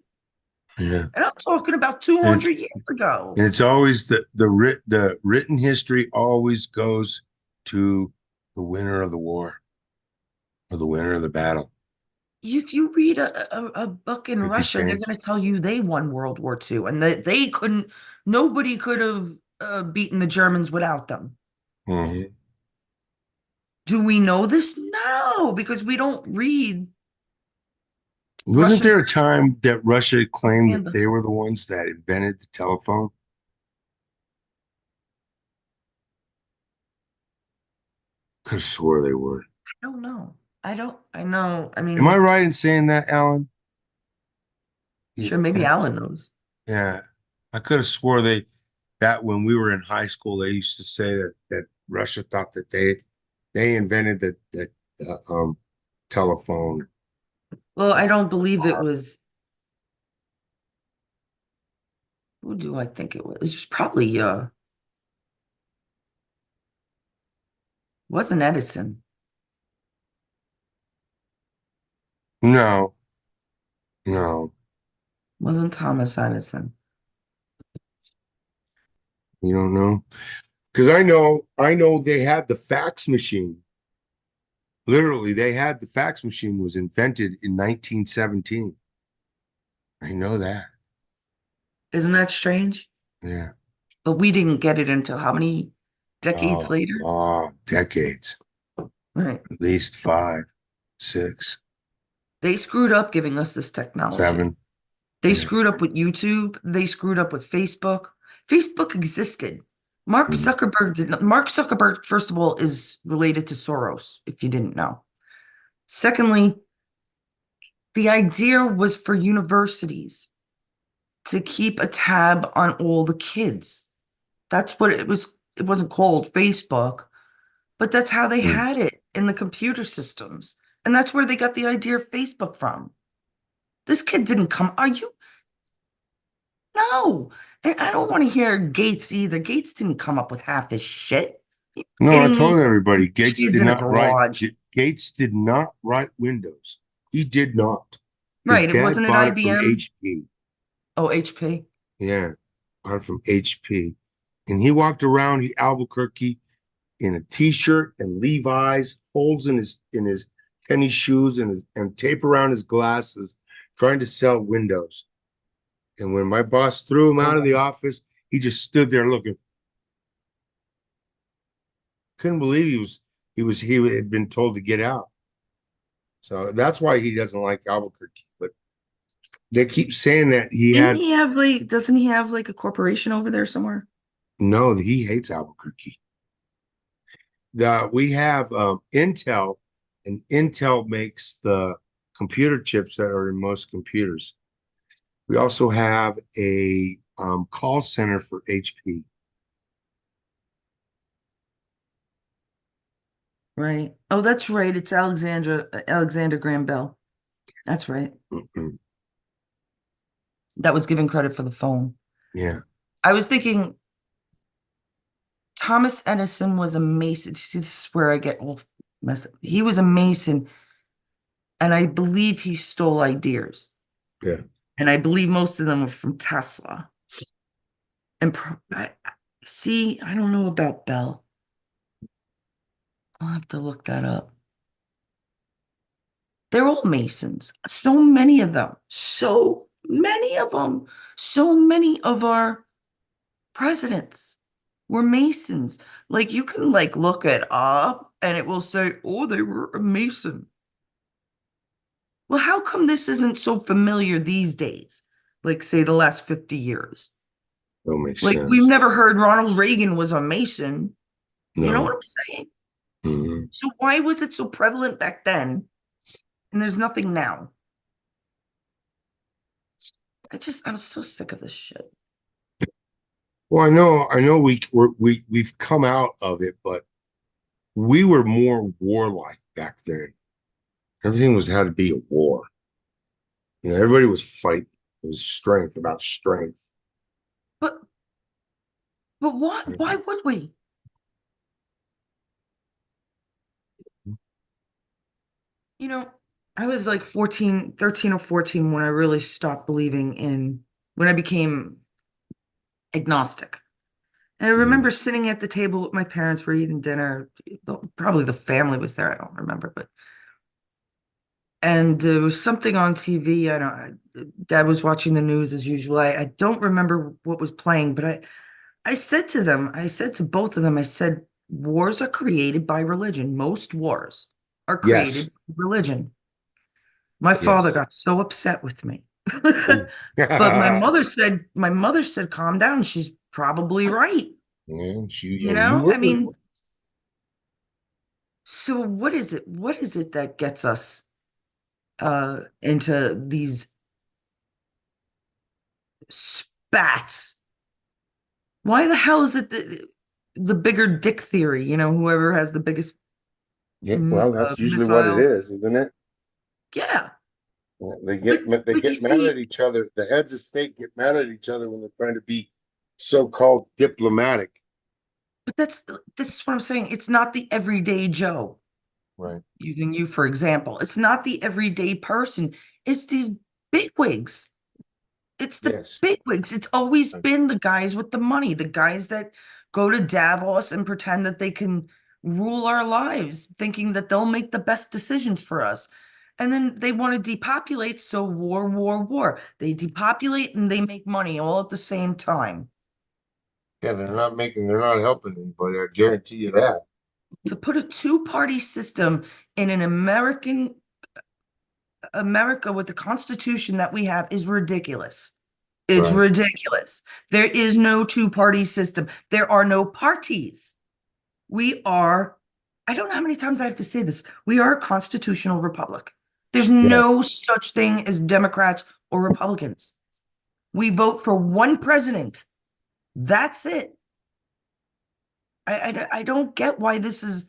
Yeah. And I'm talking about And it's 200 years ago. and it's always the written history always goes to the winner of the war or the winner of the battle. If you read a book in Could be Russia, they're changed. going to tell you they won World War II and that they couldn't, nobody could have beaten the Germans without them. Hmm. Do we know this? No, because we don't read Wasn't Russian there a time that Russia claimed that propaganda. they were the ones that invented the telephone? Could have swore they were. I don't know. I know. I Am I mean, right in saying that, Alan? sure, maybe Yeah, Alan knows. yeah. I could have swore that when we were in high school, they used to say that Russia thought that they invented the telephone. Well, I don't believe it was, who do I think it was? It was probably wasn't Edison. No, no, Wasn't Thomas Edison. you don't know. Because I know they had the fax machine. Literally, they had the fax machine was invented in 1917. I know that. Isn't that strange? Yeah. But we didn't get it until how many decades Oh, later? decades. Right. At least five, six, They screwed up giving us this technology. seven. They Yeah. screwed up with YouTube. They screwed up with Facebook. Facebook existed. Mhm. Mark Zuckerberg, first of all, is related to Soros, if you didn't know. Secondly, the idea was for universities to keep a tab on all the kids. That's what it was. It wasn't called Facebook, but that's how they Mm. had it in the computer systems. And that's where they got the idea of Facebook from. This kid didn't come. Are you? No. And I don't want to hear Gates either. Gates didn't come up with half this shit. You No, I kidding me? told everybody Kids in a garage. Gates did not write Windows. He did not. His Right. It dad wasn't an bought it from IBM. HP. Oh, HP. Yeah, bought it from HP. And he walked around Albuquerque in a t-shirt and Levi's, holes in his tennis shoes and tape around his glasses, trying to sell Windows. And when my boss threw him out of the Oh. office, he just stood there looking. Couldn't believe he had been told to get out. So that's why he doesn't like Albuquerque. But they keep saying that he Didn't had he have like, doesn't he have like a corporation over there somewhere? no, he hates Albuquerque. We have Intel, and Intel makes the computer chips that are in most computers. We also have a call center for HP. Right. Oh, that's right. It's Alexander Graham Bell. That's right. That was given credit for the phone. Yeah. I was thinking Thomas Edison was a Mason. See, this is where I get all messed up. He was a Mason, and I believe he stole ideas. Yeah. And I believe most of them were from Tesla. And see, I don't know about Bell. I'll have to look that up. They're all Masons. So many of them. So many of them. So many of our presidents were Masons. Like you can like look it up and it will say, oh, they were a Mason. Well, how come this isn't so familiar these days? Like, say, the last 50 years. That makes Like, we've sense. never heard Ronald Reagan was a Mason. You know what No. I'm saying? Mhm. So why was it so prevalent back then and there's nothing now? I'm so sick of this shit. Well, I know we've come out of it, but we were more warlike back then. Everything was had to be a war. Everybody was fighting. It was strength about strength. But why? Why would we? You know, I was like 14, 13 or 14 when I really stopped believing when I became agnostic. And I remember Mhm. sitting at the table with my parents, were eating dinner. Probably the family was there. I don't remember, but and there was something on TV. I don't. Dad was watching the news as usual. I don't remember what was playing, but I said to them, I said to both of them, I said, wars are created by religion. Most wars are Yes. created by religion. My father Yes. got so upset with me. Mm. But my mother said, calm down. She's probably right. And you I were. mean, so what is it? What is it that gets us into these spats? Why the hell is it the bigger dick theory? Whoever has the biggest Yeah, well, that's usually what it missile. is, isn't it? Yeah. They But you get mad see, at each other. The heads of state get mad at each other when they're trying to be so-called diplomatic. but this is what I'm saying. It's not the everyday Joe. Right. Using you for example, it's not the everyday person. It's these bigwigs. It's the Yes. bigwigs. It's always been the guys with the money, the guys that go to Davos and pretend that they can rule our lives, thinking that they'll make the best decisions for us. And then they want to depopulate, so war, war, war. They depopulate and they make money all at the same time. Yeah, they're not helping anybody. I guarantee you that. To put a two-party system in an America with the Constitution that we have is ridiculous. It's Right. ridiculous. There is no two-party system. There are no parties. We are, I don't know how many times I have to say this. We are a constitutional republic. There's no Yes. such thing as Democrats or Republicans. We vote for one president. That's it. I don't get why this is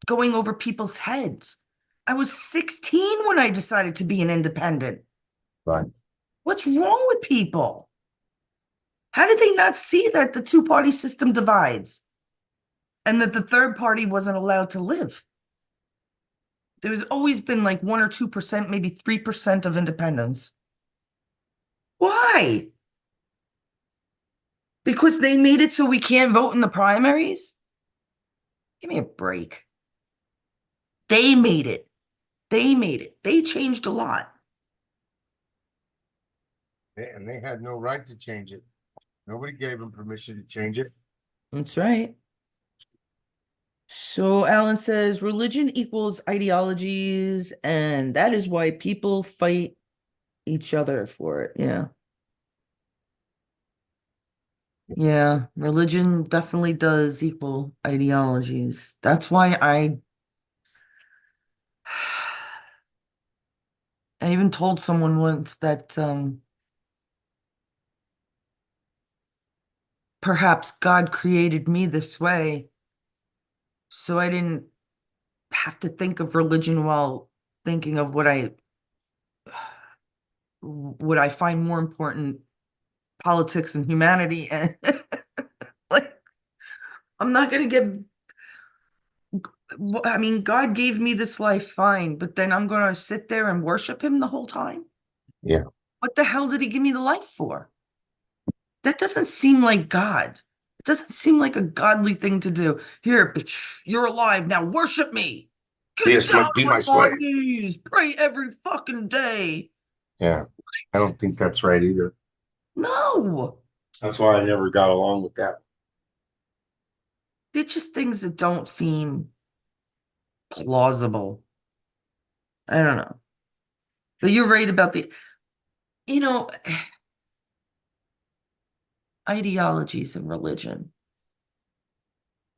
going over people's heads. I was 16 when I decided to be an independent. Right. What's wrong with people? How did they not see that the two-party system divides and that the third party wasn't allowed to live? There's always been like 1 or 2%, maybe 3% of independents. Why? Because they made it so we can't vote in the primaries? Give me a break. They made it. They made it. They changed a lot. And they had no right to change it. Nobody gave them permission to change it. That's right. So Alan says religion equals ideologies, and that is why people fight each other for it. Yeah. Yeah, religion definitely does equal ideologies. That's why I even told someone once that perhaps God created me this way so I didn't have to think of religion while thinking of what I find more important, politics and humanity. And like I'm not gonna get I mean, God gave me this life, fine, but then I'm gonna sit there and worship him the whole time? Yeah. What the hell did he give me the life for? That doesn't seem like God. It doesn't seem like a godly thing to do. Here, bitch, you're alive now. Worship me. Get Yes, down be my on my slave. knees. Pray every fucking day. Yeah. I don't think that's right either. No, That's why I never got along with that. they're just things that don't seem plausible. I don't know. But you're right about you know, ideologies and religion.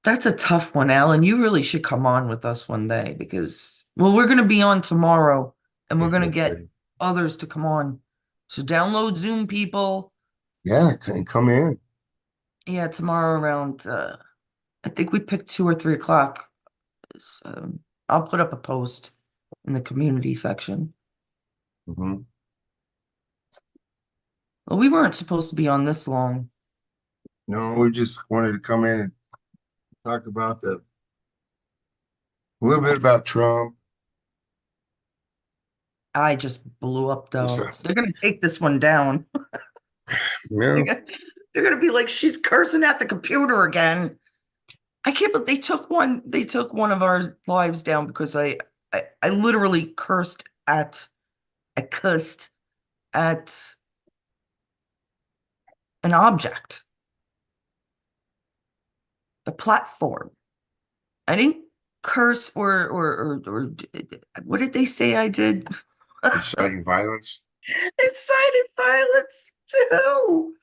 That's a tough one, Alan. You really should come on with us one day because, well, we're going to be on tomorrow and we're going to get others to come on. So download Zoom, people. Yeah, come in. Yeah, tomorrow around, I think we picked 2 or 3 o'clock. So I'll put up a post in the community section. Hmm. Well, we weren't supposed to be on this long. No, we just wanted to come in and talk about a little bit about Trump. I just blew up So, though. They're going to take this one down. They're yeah, gonna, they're gonna be like, she's cursing at the computer again. I can't believe they took one of our lives down because I literally cursed at an object, a platform. I didn't curse or what did they say I did? inciting violence. Incited violence to who?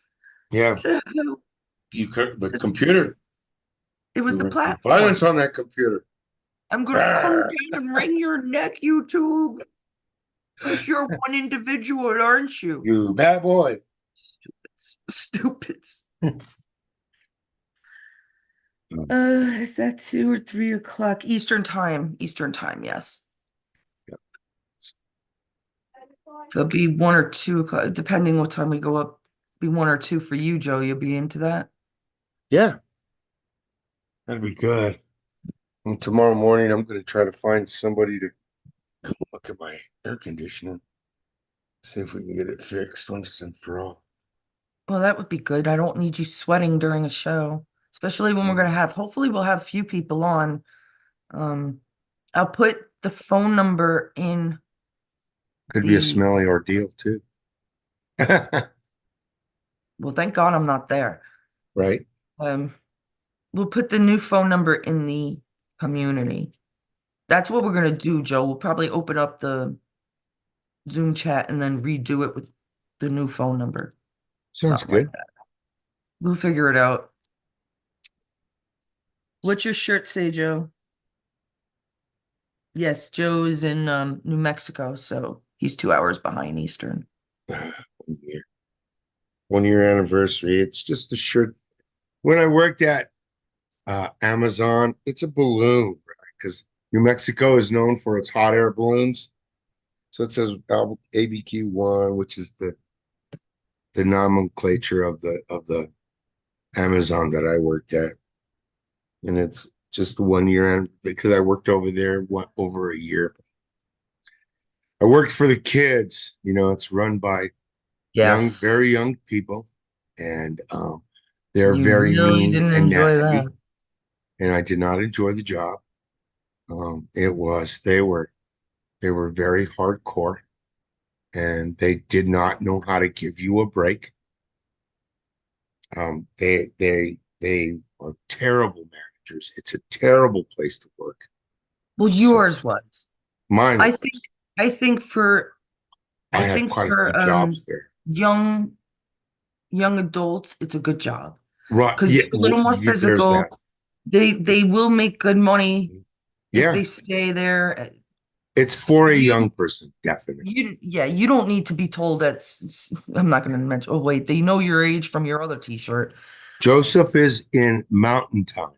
Yeah, To who? you could the To- computer. It was You the went through violence platform. on that computer. I'm gonna come Ah, down and wring your neck, YouTube, because you're one individual, aren't you? you bad boy. Stupids. Mm. Is that 2 or 3 o'clock Eastern time? Eastern time, yes. So it'll be 1 or 2 o'clock, depending what time we go up. Be 1 or 2 for you, Joe. You'll be into that. Yeah, that'd be good. And tomorrow morning, I'm going to try to find somebody to look at my air conditioner, see if we can get it fixed once and for all. Well, that would be good. I don't need you sweating during a show, especially when we're gonna have. Hopefully, we'll have few people on. Um, I'll put the phone number in Could be a the. smelly ordeal too. Well, thank God I'm not there. Right? Um, we'll put the new phone number in the community. That's what we're gonna do, Joe. We'll probably open up the Zoom chat and then redo it with the new phone number. Sounds Something like good. that. We'll figure it out. What's your shirt say, Joe? Yes, Joe is in New Mexico, so he's 2 hours behind Eastern. 1 year. 1 year anniversary. It's just a shirt. When I worked at Amazon, it's a balloon, right? Because New Mexico is known for its hot air balloons. So it says ABQ1, which is the nomenclature of the Amazon that I worked at. And it's just 1 year because I worked over there over a year. I worked for the kids, it's run by Yes. very young people, and they're You very really mean didn't and enjoy that. nasty, and I did not enjoy the job. It was they were very hardcore, and they did not know how to give you a break. They are terrible managers. It's a terrible place to work. Well, So yours was. mine I was. think I think for I I had think quite a few for jobs there. young young adults, it's a good job Right. because Yeah, they're a little more there's that. physical. They will make good money if Yeah, they stay there. it's for a You young person, definitely. yeah, you don't need to be told that I'm not going to mention. Oh wait, they know your age from your other t-shirt. Joseph is in mountain time,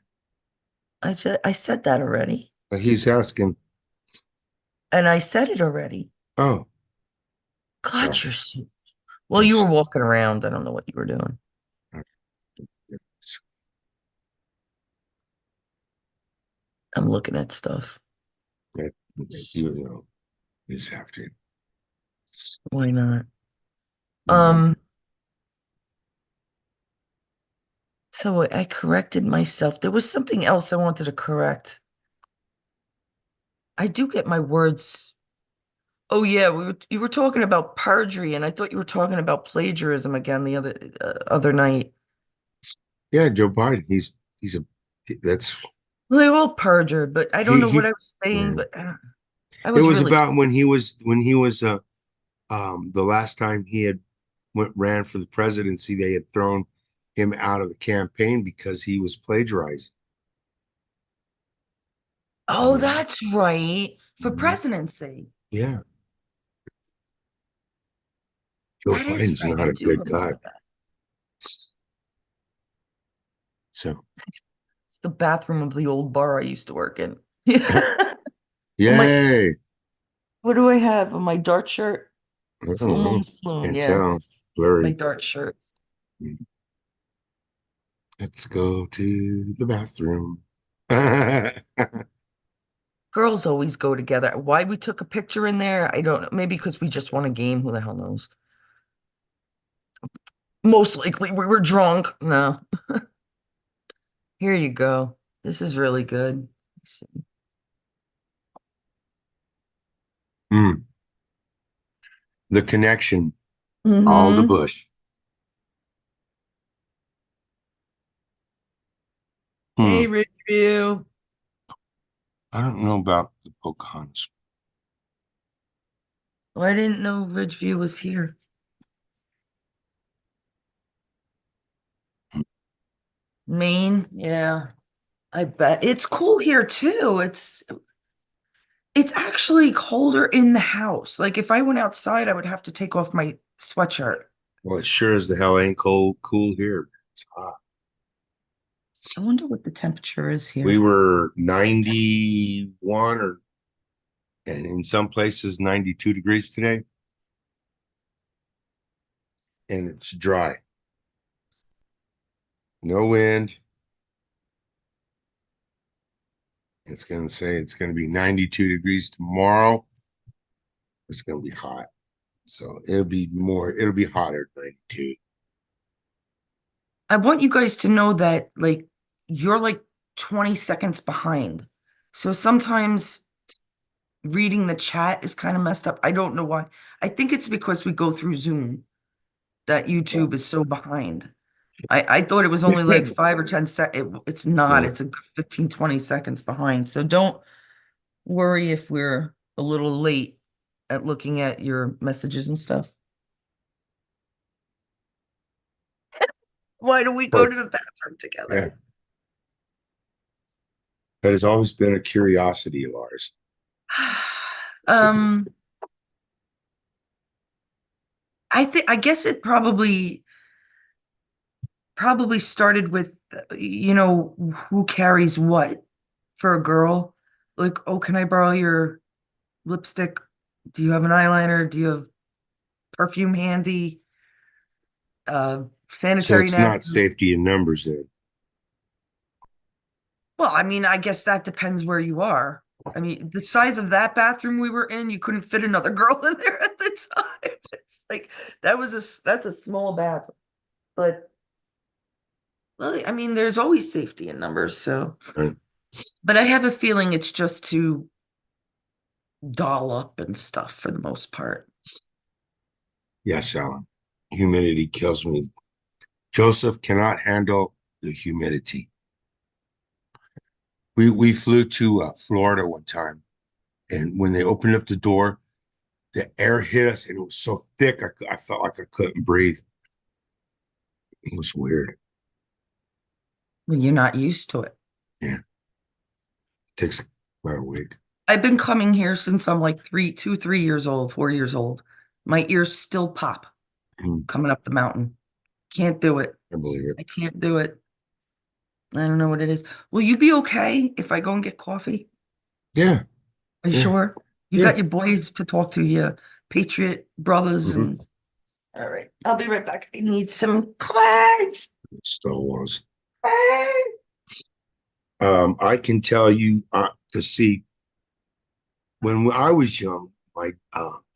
I said that already, but he's asking, and I said it already. oh, God, sorry. you're so. Well, I'm you were sorry. walking around. I don't know what you were doing. I'm looking at stuff. You know, you just have to. Why not? Mhm. Um, so I corrected myself. There was something else I wanted to correct. I do get my words. Oh yeah, you were talking about perjury, and I thought you were talking about plagiarism again the other night. Yeah, Joe Biden, he's a that's Well, they were all perjured, but I don't know what he I was saying, yeah. but I It was was really. about when he was the last time he had ran for the presidency, they had thrown him out of the campaign because he was plagiarizing. Oh, Mhm. that's right. For Mhm. presidency. Yeah, Joe That is Biden's right. not I a do good guy. remember that. So It's the bathroom of the old bar I used to work in. Yeah. My yay. what do I have on my dart shirt? I don't Full know. Moon Spoon. Can't Yeah, tell. it's It's my blurry. dart shirt. Let's go to the bathroom. Girls always go together. Why we took a picture in there, I don't know. Maybe because we just won a game. Who the hell knows? Most likely we were drunk. No. Here you go. This is really good. Mm, the connection, all the Mm-hmm. bush. Hey, Hmm. Richview. I don't know about the Pocahontas. Oh, I didn't know Ridgeview was here. Maine, yeah. I bet it's cool here too. It's actually colder in the house. Like if I went outside, I would have to take off my sweatshirt. Well, it sure as the hell ain't cool here. It's hot. I wonder what the temperature is We here. were 91 and in some places 92 degrees today, and it's dry. No wind. It's going to say it's going to be 92 degrees tomorrow. It's going to be hot. So it'll be hotter than 92. I want you guys to know that like you're like 20 seconds behind. So sometimes reading the chat is kind of messed up. I don't know why. I think it's because we go through Zoom that YouTube is so behind. I thought it was only like 5 or 10 it's not. No. It's a good 15, 20 seconds behind. So don't worry if we're a little late at looking at your messages and stuff. Why do we go But to the bathroom together? yeah, that has always been a curiosity of ours to do. Um, I guess it probably started with who carries what for a girl. like, oh, can I borrow your lipstick? Do you have an eyeliner? Do you have perfume handy? So Sanitary it's not napkins? safety in numbers then. Well, I mean, I guess that depends where you are. I mean, the size of that bathroom we were in, you couldn't fit another girl in there at the time. It's like that's a small bathroom. But well, I mean, there's always safety in numbers, so Right? but I have a feeling it's just to doll up and stuff for the most part. Yes, Alan. Humidity kills me. Joseph cannot handle the humidity. We flew to Florida one time, and when they opened up the door, the air hit us, and it was so thick, I felt like I couldn't breathe. It was weird. When you're not used to it. Yeah, takes about a week. I've been coming here since I'm like 3 years old, 4 years old. My ears still pop Mm, coming up the mountain. Can't do it. I believe it. I can't do it. I don't know what it is. Will you be okay if I go and get coffee? Yeah, Are you yeah, sure? You yeah. got your boys to talk to, your Patriot brothers Hmm. and all right. I'll be right back. I need some coffee. Still was. I can tell you, to see when I was young,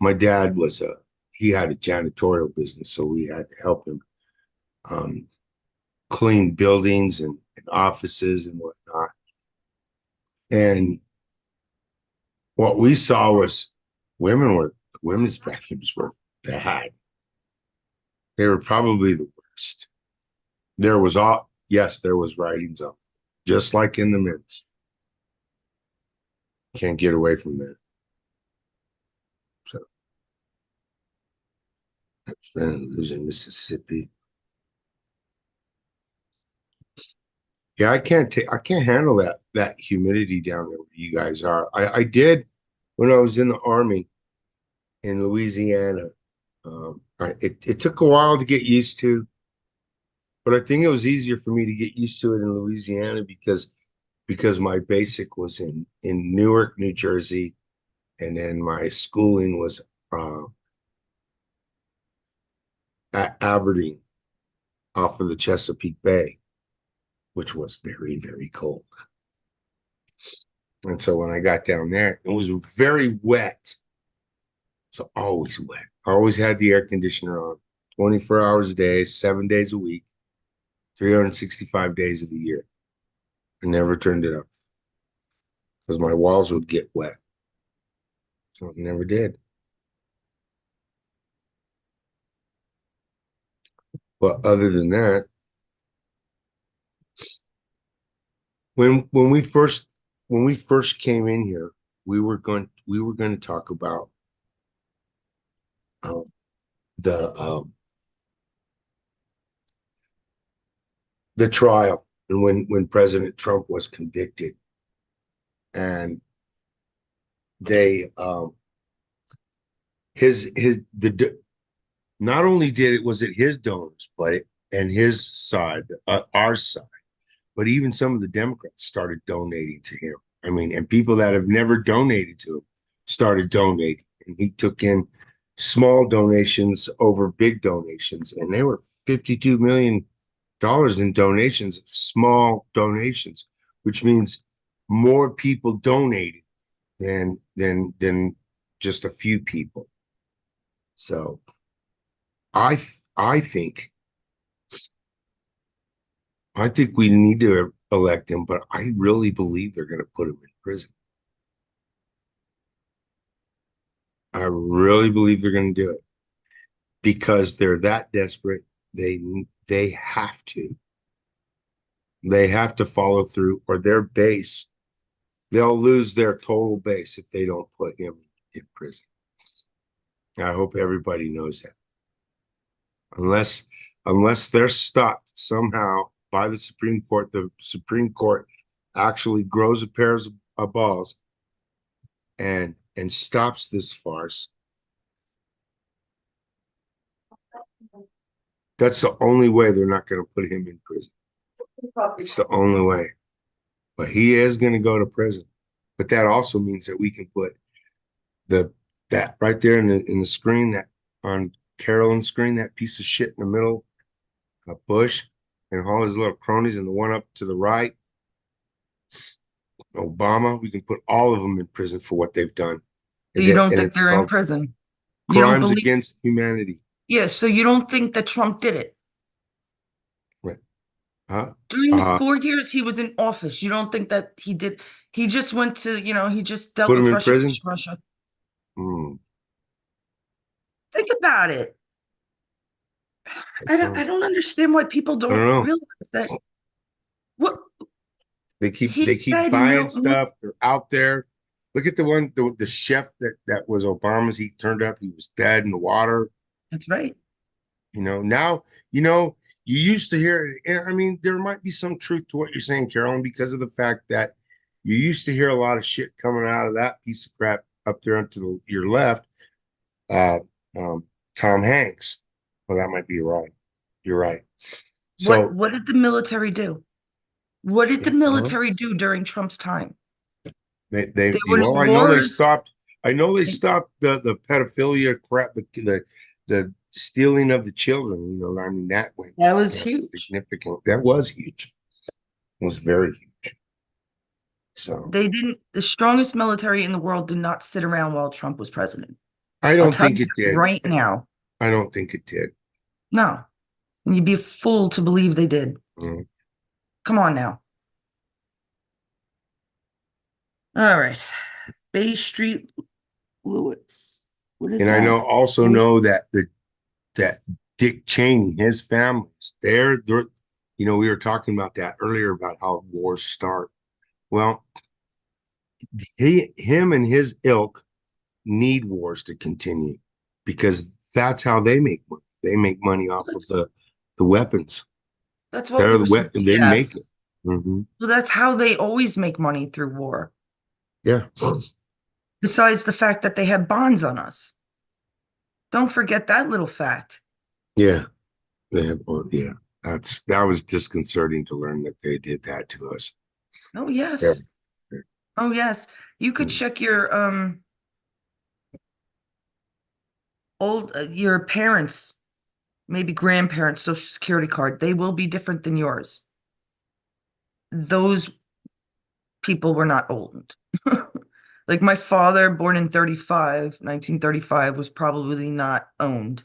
my dad was he had a janitorial business, so we had to help him um, clean buildings and offices and whatnot. And what we saw was women's bathrooms were bad. They were probably the worst. There was all yes, there was writings on them, just like in the men's. Can't get away from that. So my friend lives in Mississippi. Yeah, I can't handle that humidity down there where you guys are. I did when I was in the army in Louisiana. It took a while to get used to, but I think it was easier for me to get used to it in Louisiana because my basic was in Newark, New Jersey, and then my schooling was uh, at Aberdeen off of the Chesapeake Bay, which was very, very cold. And so when I got down there, it was very wet. So always wet. Always had the air conditioner on 24 hours a day, 7 days a week, 365 days of the year. I never turned it up because my walls would get wet. So I never did. But other than that, when we first came in here, we were going to talk about um, the trial and when President Trump was convicted, and they his the not only did it was it his donors, and his side, our side, but even some of the Democrats started donating to him. I mean, and people that have never donated to him started donating, and he took in small donations over big donations, and they were $52 million in donations, small donations, which means more people donated than just a few people. So I think we need to elect him, but I really believe they're going to put him in prison. I really believe they're going to do it because they're that desperate. They they have to. They have to follow through, or their base, they'll lose their total base if they don't put him in prison. I hope everybody knows that. Unless they're stopped somehow by the Supreme Court actually grows a pair of balls and stops this farce. That's the only way they're not going to put him in prison. It's the only way. But he is going to go to prison. But that also means that we can put the that right there in the screen, that on Carolyn's screen, that piece of shit in the middle, Bush and all his little cronies, and the one up to the right, Obama. We can put all of them in prison for what they've done, So you don't and think it's they're in called prison? You don't crimes believe? against humanity. Yeah, so you don't think that Trump did it? Right? Huh? During the Uh, 4 years he was in office, you don't think that he did? He just went to, he just dealt put him with in Russia, prison. Russia, Russia. Hmm. Think about it. That I sounds. don't understand why people I don't don't know. realize that what he They keep said. buying No, no, stuff. They're out there. Look at the one, the chef that was Obama's. He turned up. He was dead in the water. that's right. Now, you know, you used to hear, and I mean, there might be some truth to what you're saying, Carolyn, because of the fact that you used to hear a lot of shit coming out of that piece of crap up there your left, uh, um, Tom Hanks. Well, that might be right. You're right. So, What did the military do? What did the uh, military do during Trump's time? they They went well, to I know they wars. stopped. I know they stopped the pedophilia crap, the stealing of the children. I mean, that went That was down huge. significant. That was huge. It was very huge. So They didn't, the strongest military in the world did not sit around while Trump was president. I I'll don't tell think you it that did. right now. I don't think it did. No. And you'd be a fool to believe they did. Mm. Come on now. All right. Bay Street Lewis. What is And I that? also Lewis? know that Dick Cheney, his families, they're we were talking about that earlier about how wars start. Well, him and his ilk need wars to continue because that's how they make money. They make money off of That's, the weapons. that's what They're we the were saying. weapon. They make it. Yes. Hmm. Well, that's how they always make money through war. Yeah. Besides the fact that they have bonds on us. Don't forget that little fact. Yeah. They have. Well, yeah. That was disconcerting to learn that they did that to us. Oh, Yeah. yes. Oh, yes. You could Mm. check your your parents, maybe grandparents' social security card. They will be different than yours. Those people were not old. Like my father, born in 1935, was probably not owned.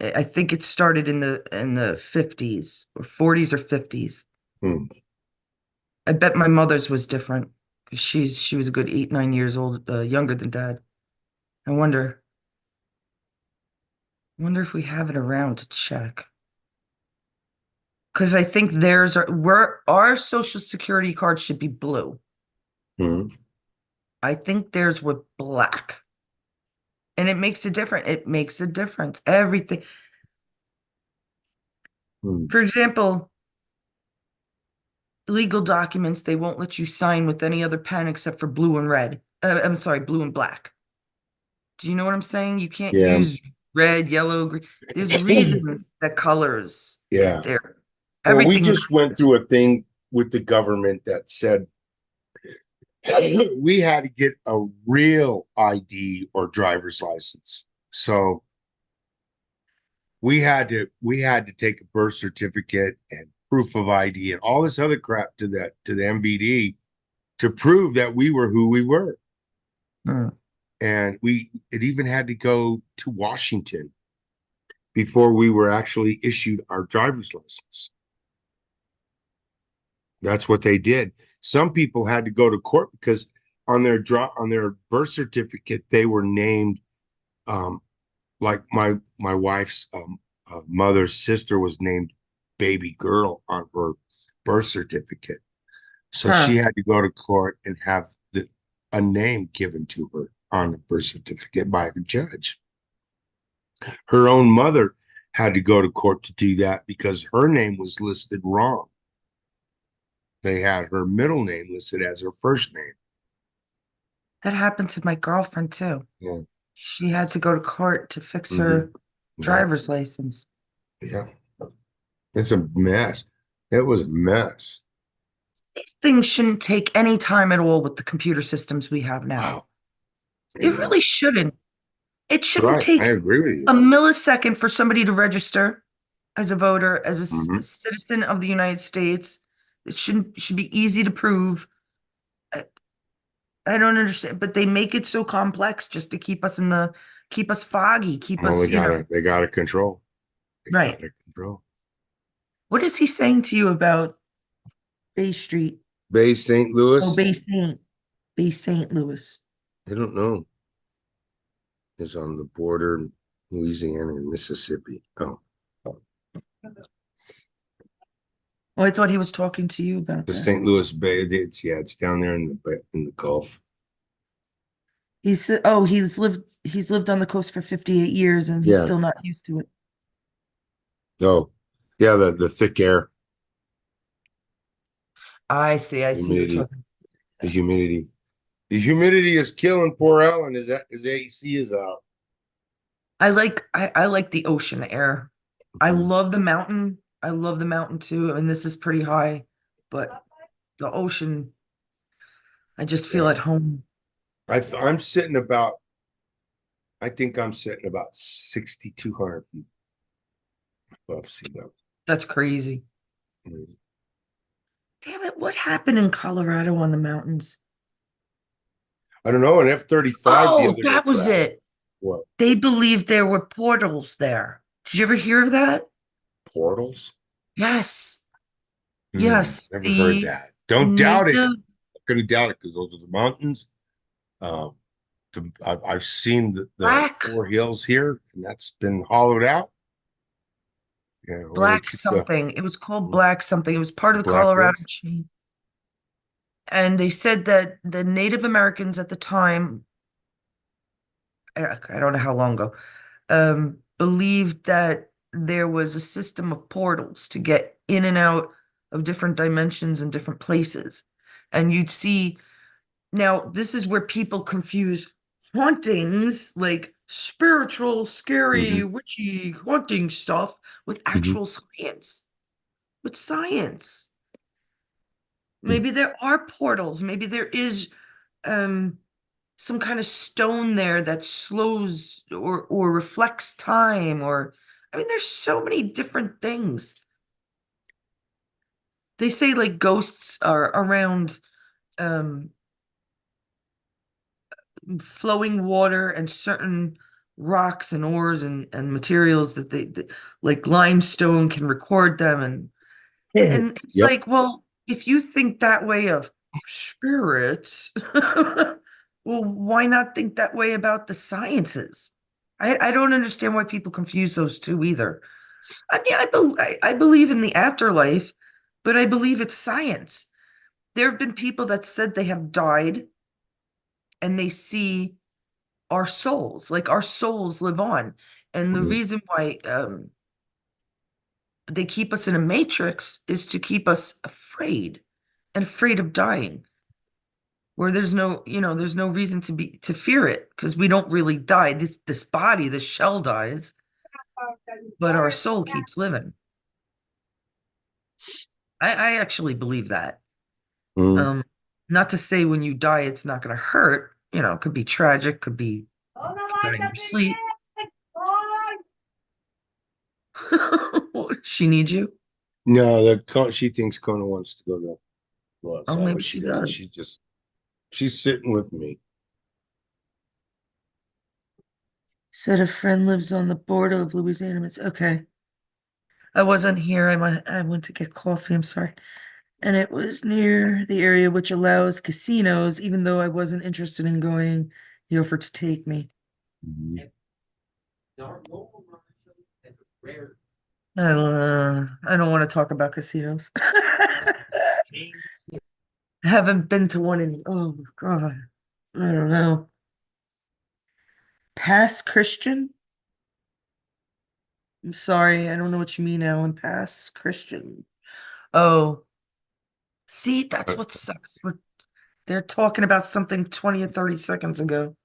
I think it started in the 50s or 40s or 50s. Mm. I bet my mother's was different because she was a good 8, 9 years old, younger than dad. I wonder if we have it around to check. Because I think our social security card should be blue. Mm. I think theirs were black. And it makes a difference. It makes a difference. Everything. Mm. For example, legal documents, they won't let you sign with any other pen except for blue and red. I'm sorry, blue and black. Do you know what I'm saying? You can't Yeah. use red, yellow, green. There's reasons that colors, Yeah. they're Well, we everything just went matters. through a thing with the government that said we had to get a real ID or driver's license. So we had to take a birth certificate and proof of ID and all this other crap to the MBD to prove that we were who we were. Hmm. And it even had to go to Washington before we were actually issued our driver's license. That's what they did. Some people had to go to court because on their birth certificate they were named, um, like my wife's mother's sister was named baby girl on her birth certificate. So she Huh. had to go to court and have a name given to her on the birth certificate by a judge. Her own mother had to go to court to do that because her name was listed wrong. They had her middle name listed as her first name. That happened to my girlfriend too. Yeah. She had to go to court to fix Hmm. her Yeah. driver's license. Yeah. It's a mess. It was a mess. These things shouldn't take any time at all with the computer systems we have now. Wow. You It know, really shouldn't. It shouldn't right. I take agree with you. a millisecond for somebody to register as a voter, as a Hmm. citizen of the United States. It should be easy to prove. I, I don't understand, but they make it so complex just to keep us foggy, keep Well, us, they gotta control. They right. gotta control. What is he saying to you about Bay Street? Bay St. Oh, Louis. Bay St. Louis. I don't know. It's on the border, Louisiana and Mississippi. Oh, Oh, I thought he was talking to you about the that. St. Louis Bay. It's down there in the Gulf. He said, "Oh, he's lived on the coast for 58 years and he's Yeah. still not used to it." Oh, yeah. The thick air, I see you're humidity, talking. the humidity. The humidity is killing poor Ellen. His AC is out. I like the ocean air. I Mhm. love the mountain. I love the mountain too. I mean, this is pretty high, but the ocean, I just feel Yeah. at home. I'm sitting about. I think I'm sitting about 6,200 feet above sea level. That's crazy. Mhm. Damn it, what happened in Colorado on the mountains? I don't know. An F-35 the Oh, other day that was crashed. it. What, They believed there were portals there. Did you ever hear of that? portals? Yes. Hmm, Yes. never heard The that. Don't doubt it. native I'm gonna doubt it because those are the mountains. Um, I've seen the black four hills here, and that's been hollowed out. Yeah, where they black keep the something. It was called black something. It was part of the Black Colorado Hills. chain. And they said that the Native Americans at the time, I don't know how long ago, believed that there was a system of portals to get in and out of different dimensions and different places. And you'd see now, this is where people confuse hauntings, like spiritual, scary, Hmm. witchy haunting stuff, with Hmm. actual science. With science. Hmm. Maybe there are portals. Maybe there is um some kind of stone there that slows or reflects time or I mean there's so many different things. They say like ghosts are around um flowing water and certain rocks and ores and materials that like limestone can record them and it's Yep. like, well, if you think that way of spirits, well, why not think that way about the sciences? I don't understand why people confuse those two either. I mean, I believe in the afterlife, but I believe it's science. There have been people that said they have died and they see our souls, like our souls live on. And the Mhm. reason why they keep us in a matrix is to keep us afraid and afraid of dying, where there's no, there's no reason to fear it because we don't really die. This body, this shell dies, but our soul keeps living. I actually believe that. Mhm. Um, Not to say when you die it's not going to hurt. It could be tragic, could be could die in your sleep. She needs you. No, she thinks Kona wants to go Oh, outside, maybe but she she doesn't. does. She's sitting with me. Said a friend lives on the border of Louisiana. Okay. I wasn't here. I went to get coffee. I'm sorry. And it was near the area which allows casinos, even though I wasn't interested in going, he offered to take me. Mhm. I don't want to talk about casinos. I haven't been to one in, oh God, I don't know. Pass Christian? I'm sorry, I don't know what you mean, Alan. Pass Christian. Oh, see, that's I, what sucks. They're talking about something 20 or 30 seconds ago,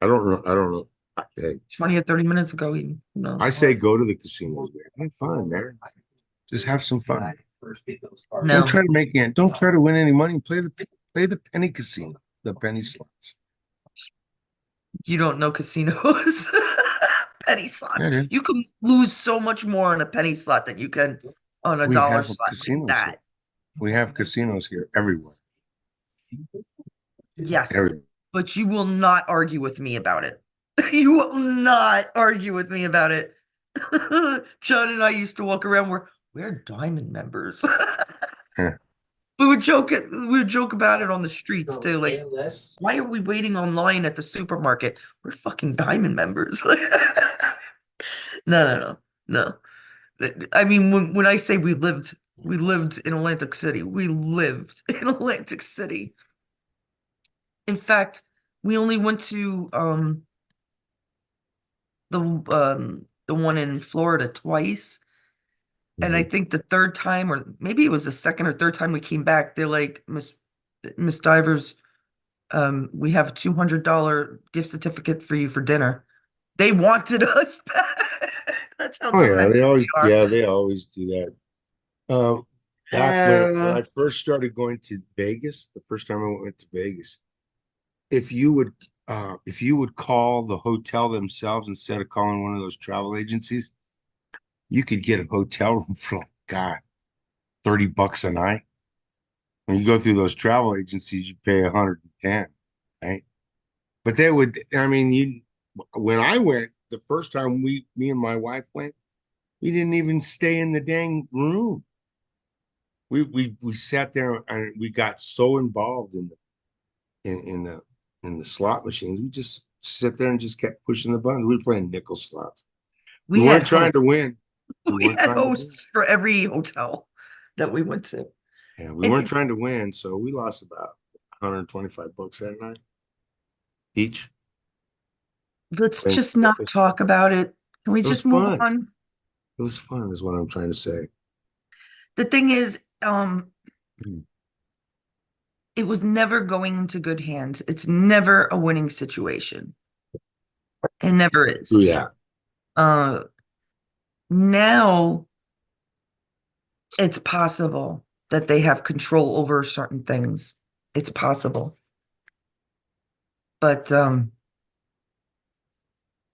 I don't know. I don't know. Hey, 20 or 30 minutes ago, even. Who I knows? say go to the casinos, man. Have fun, man. Just have some fun. Don't No, try to make it. Don't try to win any money. Play the penny casino, the penny slots. you don't know casinos. Penny slots. Yeah, dude. You can lose so much more on a penny slot than you can on a We dollar have slot like casinos here. that. We have casinos here everywhere. Yes, Everywhere. but you will not argue with me about it. You will not argue with me about it. John and I used to walk around, we're diamond members. Huh. We would joke about it on the streets too. Like, why are we waiting online at the supermarket? We're fucking diamond members. No, no, no, no. I mean, when I say we lived in Atlantic City. We lived in Atlantic City. In fact, we only went to the one in Florida twice. And I Mhm. think the third time, or maybe it was the second or third time we came back, they're like, Miss Divers, we have a $200 gift certificate for you for dinner. They wanted us back. That's how Oh yeah, demented we are. they always do that. Back when Uh, I first started going to Vegas, the first time I went to Vegas, if you would if you would call the hotel themselves instead of calling one of those travel agencies, you could get a hotel room for like God, $30 a night. When you go through those travel agencies, you pay 110, right? But they would, I mean, when I went the first time me and my wife went, we didn't even stay in the dang room. We sat there and we got so involved in the in the slot machines. We just sit there and just kept pushing the buttons. We were playing nickel slots. We we had weren't trying to hosts. win. We We weren't had trying to win. hosts for every hotel that we went to. Yeah, we And weren't trying to win, so we lost about $125 that night each. let's Playing, just not talk about it. Can we it was just move fun. on? It was fun, is what I'm trying to say. The thing is, Mm. it was never going into good hands. It's never a winning situation. It never is. Yeah. Uh, Now it's possible that they have control over certain things. It's possible. But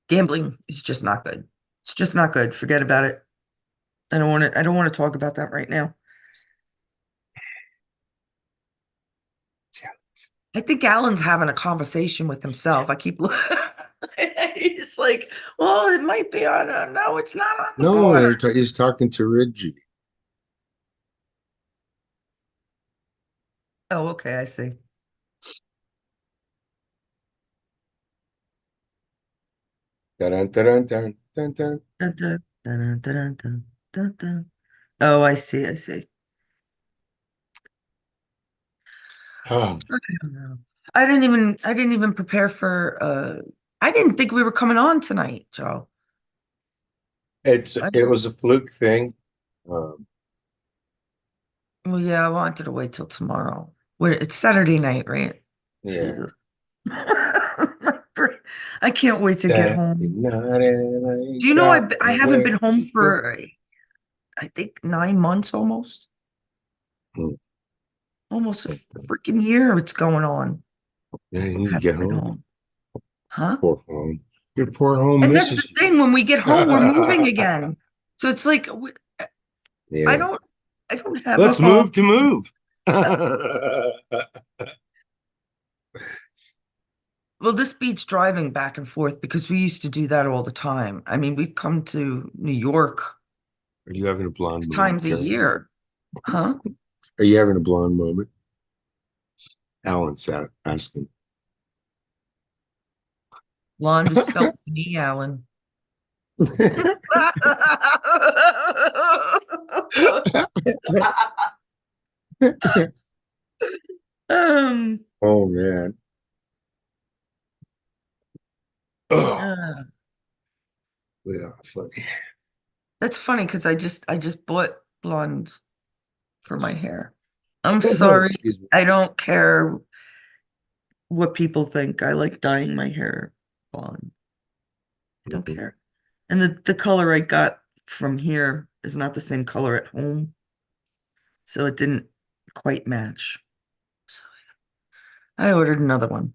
gambling is just not good. It's just not good. Forget about it. I don't want to talk about that right now. I think Alan's having a conversation with himself. I keep he's like, well, it might be on no, it's not on the No, border. he's talking to Reggie. Oh, okay, I see. Dun, dun, dun, dun, dun. Dun, dun, dun, dun, dun, dun, dun. Oh, I see, I see. Oh, I don't know. I didn't even prepare for I didn't think we were coming on tonight, Joe. I it didn't, was a fluke thing. Um, well, yeah, I wanted to wait till tomorrow. It's Saturday night, right? yeah. Jesus. I can't wait to get Saturday home. night and I Do you know got I haven't nowhere been home to go. for I think 9 months almost. Hmm. Almost a freaking year it's going on. Yeah, you need to get Haven't been home. home. Huh? Poor home. Your poor home And that's the misses you. thing, when we get home, we're moving again. So it's like I Yeah. don't I don't have a Let's home. move to move. Well, this beats driving back and forth because we used to do that all the time. I mean, we've come to New York Are you having a blonde six moment, times a Karen? year. Huh? Are you having a blonde moment? Alan sat asking. Blonde is spelled with an E, Alan. Um, Oh man. Oh, uh, yeah, funny. that's funny because I just bought blonde for my hair. I'm sorry. Excuse me. I don't care what people think. I like dyeing my hair blonde. Don't care. And the color I got from here is not the same color at home. so it didn't quite match. So I ordered another one.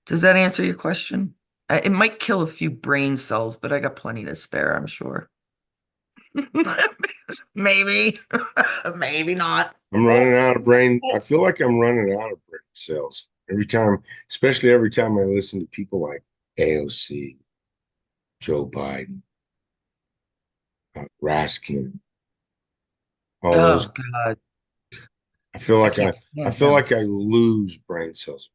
Does that answer your question? It might kill a few brain cells, but I got plenty to spare, I'm sure. Maybe, maybe not. I'm running out of brain. I feel like I'm running out of brain cells every time, especially every time I listen to people like AOC, Joe Biden, Raskin, all those. Oh God, I feel I like can't I stand feel him. like I lose brain cells.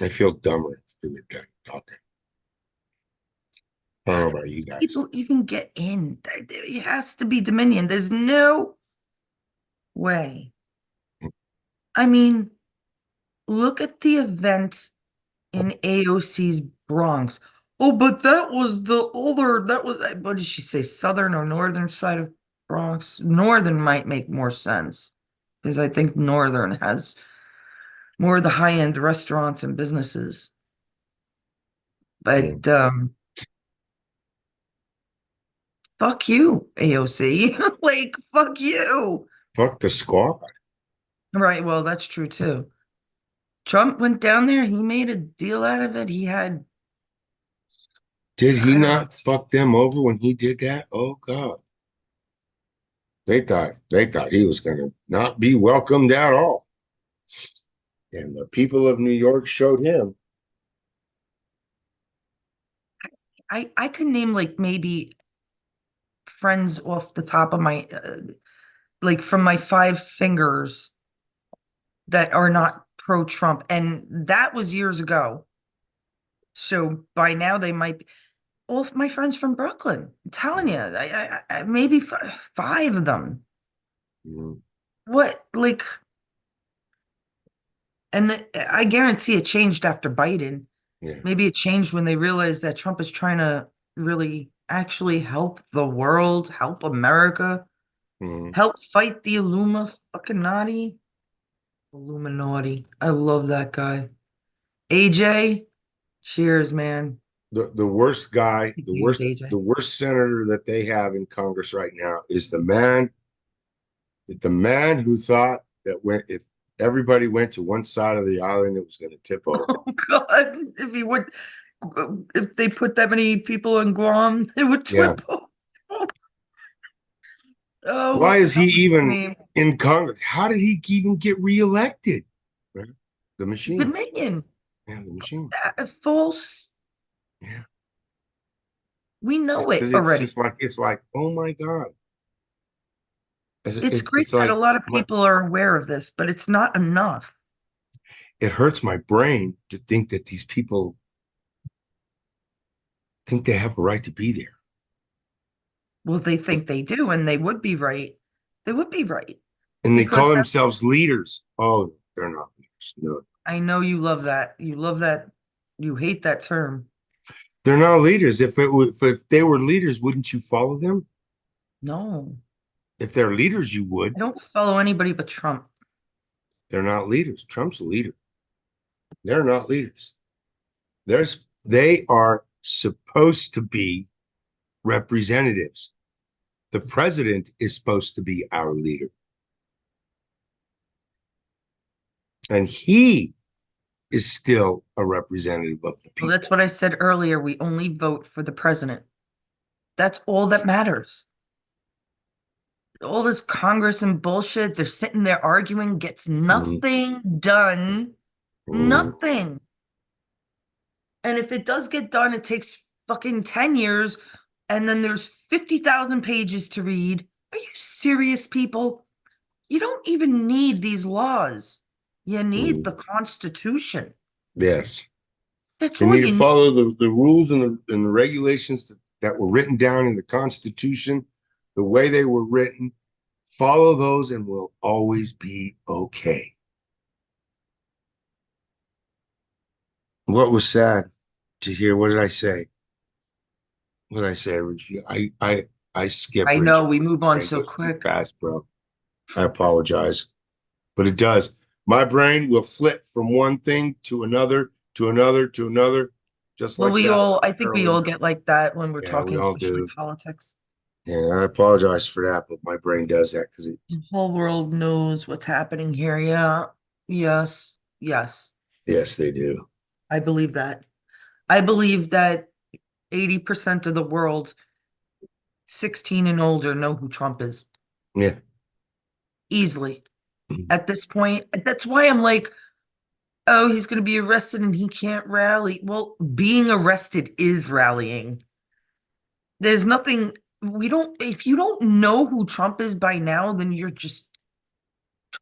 I feel dumber after they're done talking. I don't How know do about you guys. people even get in? It has to be Dominion. There's no way. I mean, look at the event in AOC's Bronx. Oh, but that was the older, that was, what did she say, southern or northern side of Bronx? Northern might make more sense because I think northern has more of the high-end restaurants and businesses. Mm. But fuck you, AOC. Like, fuck you. Fuck the squad. Right, well, that's true too. Trump went down there, he made a deal out of it. He had, Did he I don't know. not fuck them over when he did that? Oh God. They thought he was gonna not be welcomed at all. And the people of New York showed him. I could name like maybe friends off the top of my like from my five fingers that are not pro-Trump, and that was years ago. So by now they might be all of my friends from Brooklyn. I'm telling you, maybe five of them. Mhm. What like, and I guarantee it changed after Biden. Yeah. Maybe it changed when they realized that Trump is trying to really actually help the world, help America, Mhm. help fight the Illuminati. I love that guy. AJ, cheers, man. The worst guy, His name is AJ. the worst senator that they have in Congress right now is the man who thought that when if everybody went to one side of the island, it was going to tip over. Oh God, if they put that many people in Guam, it would Yeah. flip over. Oh, Why what the is he hell is his even name? in Congress? How did he even get reelected? Right? The machine. Dominion. Yeah, the machine. False. Yeah. We know it Because already. it's like, oh my God. It's great It's that a like lot of people are aware of this, but it's not enough. it hurts my brain to think that these people think they have a right to be there. Well, they think they do, and they would be right. They would be right And they call because that's, themselves leaders. Oh, they're not leaders. No, I know you love that. You love that. You hate that term. they're not leaders. If they were leaders, wouldn't you follow them? No, If they're leaders, you would. I don't follow anybody but Trump. They're not leaders. Trump's a leader. They're not leaders. They are supposed to be representatives. The president is supposed to be our leader. And he is still a representative of the Well, that's people. what I said earlier. We only vote for the president. That's all that matters. All this Congress and bullshit, they're sitting there arguing, gets Mhm. nothing done. Mhm. Nothing. And if it does get done, it takes fucking 10 years, and then there's 50,000 pages to read. Are you serious, people? You don't even need these laws. You need the Mhm. Constitution. Yes. That's They all need to you need. follow the rules and the regulations that were written down in the Constitution, the way they were written. Follow those and we'll always be okay. What was sad to hear? What did I say? What did I say, Richie? I skip, I know Richie. we move on Brain so goes too quick. fast, bro. I apologize, but it does. My brain will flip from one thing to another, to another, to another, just Well, like that I think we all earlier. get like that when we're Yeah, we talking, all especially do. politics. And I apologize for that, but my brain does that because The it's, whole world knows what's happening here. Yeah. Yes. Yes. yes, they do. I believe that. I believe that 80% of the world, 16 and older, know who Trump is Yeah. easily. At this point, that's why I'm like, oh, he's going to be arrested and he can't rally. Well, being arrested is rallying. There's nothing, we don't, if you don't know who Trump is by now, then you're just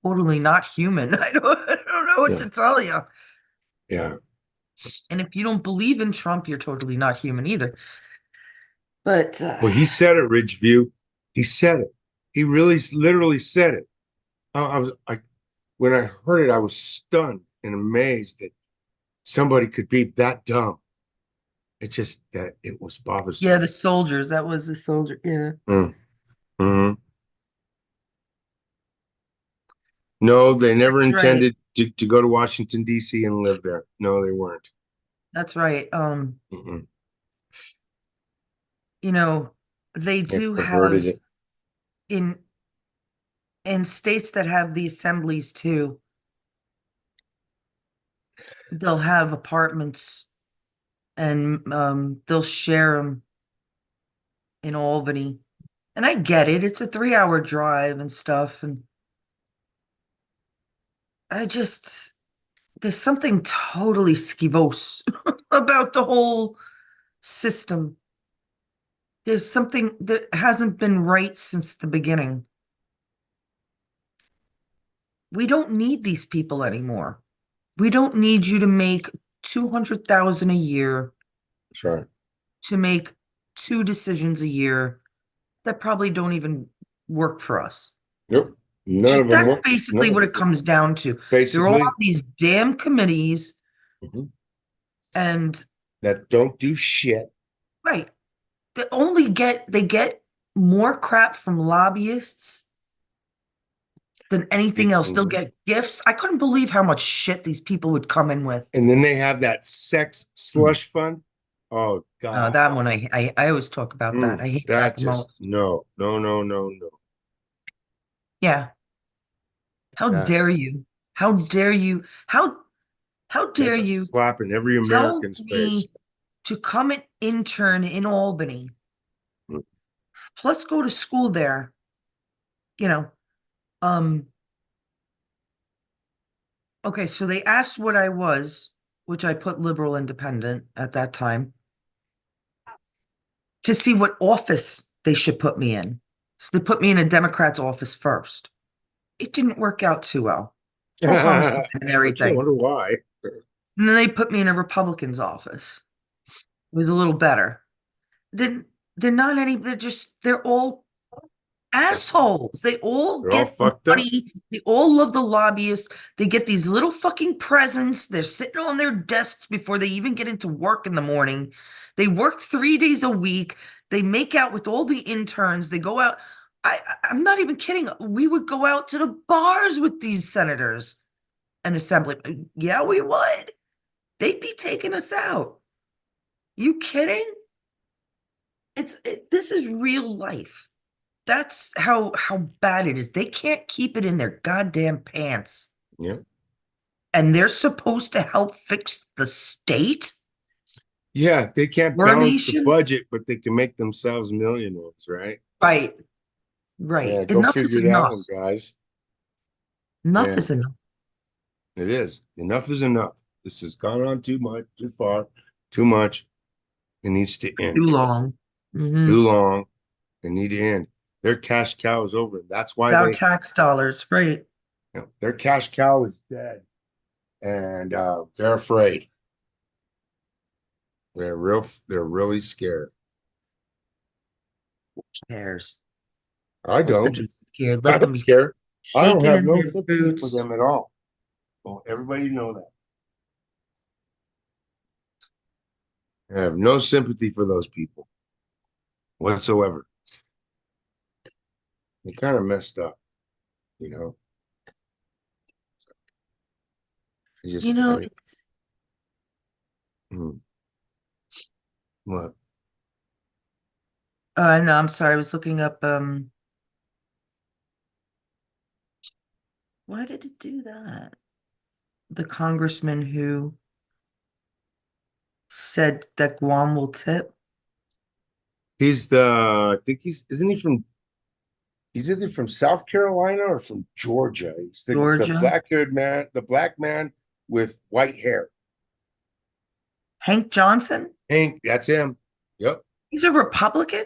totally not human. I don't know what Yeah. to tell you. Yeah. And if you don't believe in Trump, you're totally not human either. But Well, he said it, Ridgeview. He said it. He really literally said it. When I heard it, I was stunned and amazed that somebody could be that dumb. It's just that it was yeah, bothersome. the soldiers, that was the soldier. Yeah, Mm. Hmm. No, they never that's right. intended to go to Washington, D.C. and live there. No, they weren't. That's right. Mm-mm. You know, they They do perverted have it. in states that have the assemblies too, they'll have apartments and they'll share them in Albany. And I get it. It's a 3-hour drive and stuff. And I just, there's something totally skivose about the whole system. There's something that hasn't been right since the beginning. We don't need these people anymore. We don't need you to make 200,000 a year That's right. to make two decisions a year that probably don't even work for us. Nope. None of Just them that's work. basically None of what them it work. comes down to. They're all on Basically, these damn committees mhm, and that don't do shit. right, they get more crap from lobbyists than anything else. They'll Mhm. get gifts. I couldn't believe how much shit these people would come in with. And then they have that sex slush fund. Oh God. That one I always talk about that. I hate that That the just most. no, no, no, no, no. Yeah. How That dare you? How dare you? How dare that's a you slap in every tell American's face. me to come and intern in Albany, plus go to school there, you know? Um, okay, so they asked what I was, which I put liberal independent at that time, to see what office they should put me in. So they put me in a Democrat's office first. It didn't work out too well. Oh, homicide and I everything. wonder why. And then they put me in a Republican's office. It was a little better. Then they're not any, they're all assholes. They all They're all get fucked up. money. They all love the lobbyists. They get these little fucking presents. They're sitting on their desks before they even get into work in the morning. They work 3 days a week. They make out with all the interns. They go out. I'm not even kidding. We would go out to the bars with these senators and assembly. Yeah, we would. They'd be taking us out. You kidding? This is real life. That's how bad it is. They can't keep it in their goddamn pants. Yeah. And they're supposed to help fix the state, Yeah, they can't our balance the nation. budget, but they can make themselves millionaires, right? Right, right. Yeah, go Enough is figure that enough. one, guys. Enough Yeah, is enough. it is. Enough is enough. This has gone on too much, too far, too much. It needs to Too end. long. Too Hmm. long. It need to end. Their cash cow is over. That's It's why our tax dollars, right? their cash cow is dead, and they're afraid. They're really scared. Cares. I Let them don't. be scared. I Let them don't be care. I don't shaking have in no their sympathy for boots. them at all. Well, everybody know that. I have no sympathy for those people whatsoever. They kind of messed up, you know. I You just, I know, mean, hmm, what? No, I'm sorry. I was looking up, why did it do that? The congressman who said that Guam will tip I think isn't he from, he's either from South Carolina or from Georgia. He's the Georgia. black-haired man, the black man with white hair. Hank Johnson? Hank, that's him. Yep. He's a Republican?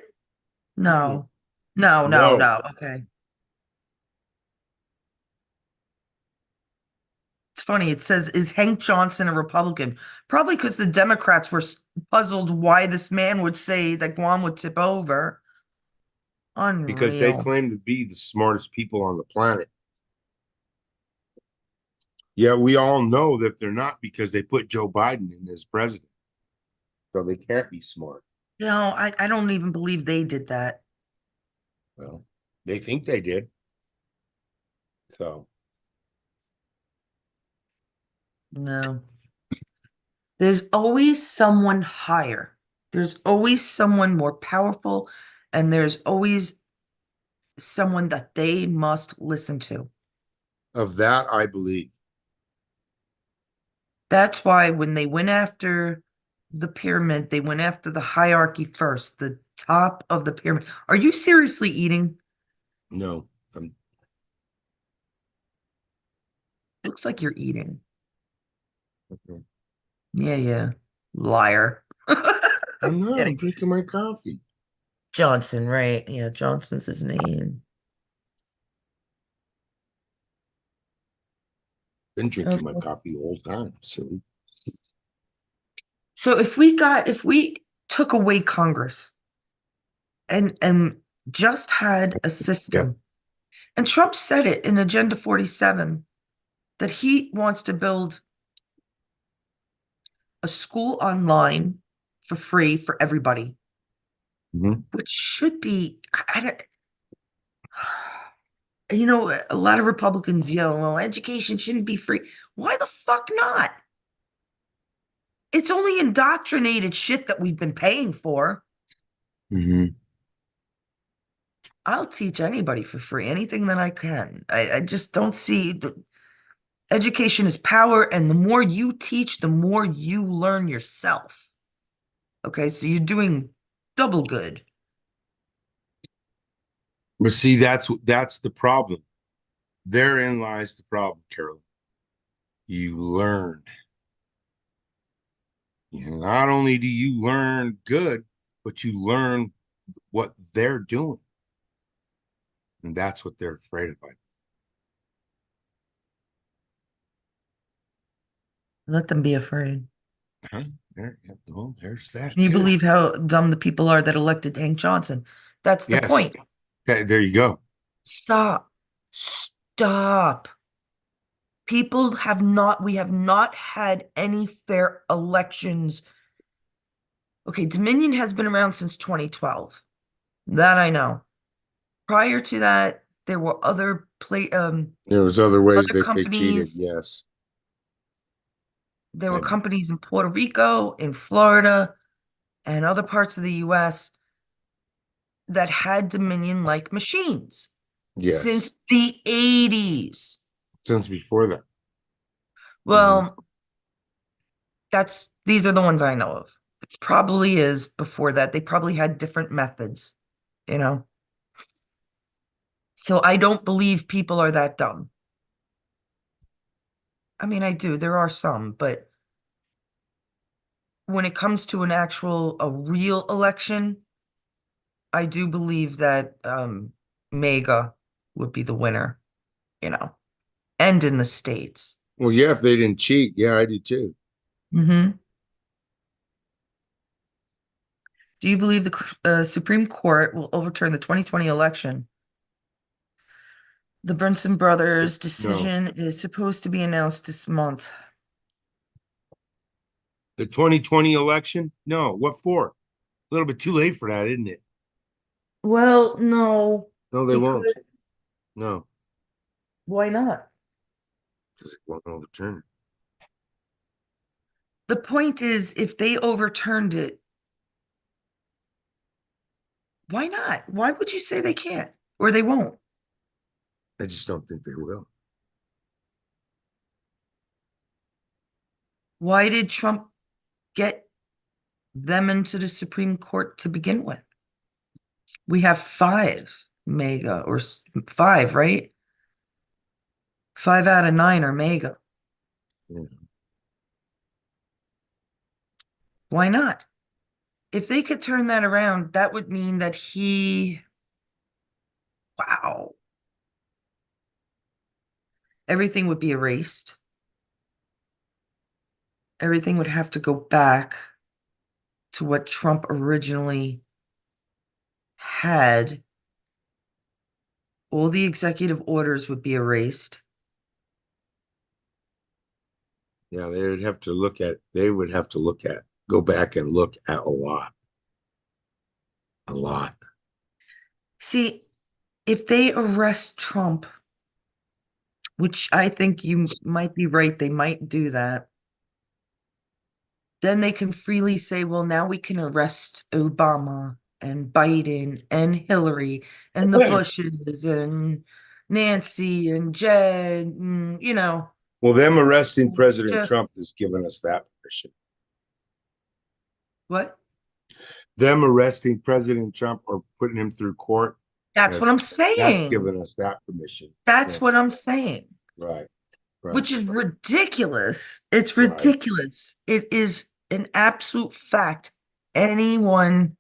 Mm, No. No, no, no, no. Okay. It's funny. It says, is Hank Johnson a Republican? Probably because the Democrats were puzzled why this man would say that Guam would tip over. because they Unreal. claim to be the smartest people on the planet. Yeah, we all know that they're not because they put Joe Biden in as president. So they can't be smart. No, I don't even believe they did that. Well, they think they did. So No. There's always someone higher. There's always someone more powerful, and there's always someone that they must listen to. of that, I believe. That's why when they went after the pyramid, they went after the hierarchy first, the top of the pyramid. Are you seriously eating? No, I'm, Looks like you're eating. Yeah, yeah. Liar. I'm not. I'm Kidding. drinking my coffee. Johnson, right? Yeah, Johnson's his name. Been drinking my Okay. coffee the whole time. Silly. So if we took away Congress and just had a Yeah. system, and Trump said it in Agenda 47 that he wants to build a school online for free for everybody, Mhm. which should be, I don't, a lot of Republicans yell, well, education shouldn't be free. Why the fuck not? It's only indoctrinated shit that we've been paying for. Mhm. I'll teach anybody for free, anything that I can. I just don't see education is power, and the more you teach, the more you learn yourself. Okay, so you're doing double good. But see, that's the problem. Therein lies the problem, Carol. You learn. Not only do you learn good, but you learn what they're doing. And that's what they're afraid of. Let them be afraid. Huh? Well, there's that Can you too. believe how dumb the people are that elected Hank Johnson? That's the Yes. point. Okay, there you go. Stop. Stop. We have not had any fair elections. Okay, Dominion has been around since 2012. That I know. Prior to that, there were There was other ways other that they cheated. companies. Yes. There were I, companies in Puerto Rico, in Florida, and other parts of the US that had Dominion like machines yes. since the 80s. Since before that. Hmm. Well, these are the ones I know of. It probably is before that. They probably had different methods, you know. So I don't believe people are that dumb. I mean, I do. There are some, but when it comes to a real election, I do believe that MAGA would be the winner, you know, and in the States. Well, yeah, if they didn't cheat, yeah, I do too. Hmm. Do you believe the Supreme Court will overturn the 2020 election? The Brunson brothers' No. decision is supposed to be announced this month. The 2020 election? No. What for? A little bit too late for that, isn't it? Well, no, No, they won't. because No, why not? because it won't overturn it. The point is, if they overturned it, Why not? Why would you say they can't or they won't? I just don't think they will. Why did Trump get them into the Supreme Court to begin with? We have five mega or five, right? 5 out of 9 are mega. Yeah. Why not? If they could turn that around, that would mean that wow, everything would be erased. Everything would have to go back to what Trump originally had. All the executive orders would be erased. Yeah, they would have to go back and look at a lot. See, if they arrest Trump, which I think you might be right, they might do that, then they can freely say, well, now we can arrest Obama and Biden and Hillary and the Bushes and Nancy and Jed and, Well, them arresting President Jeff. Trump has given us that permission. What? Them arresting President Trump or putting him through court That's what has I'm that's saying. given us that permission. Yeah, That's what I'm saying, right, right, which is ridiculous. It's right. ridiculous. It is an absolute fact. Anyone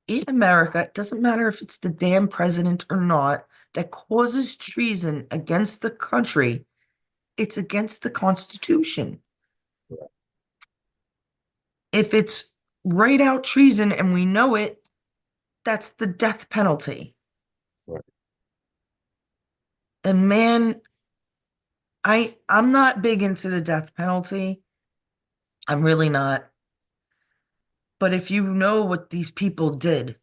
in America, it doesn't matter if it's the damn president or not, that causes treason against the country, it's against the Constitution. Right. If it's right out treason and we know it, that's the death penalty. Right. And man, I'm not big into the death penalty. I'm really not. But if you know what these people did,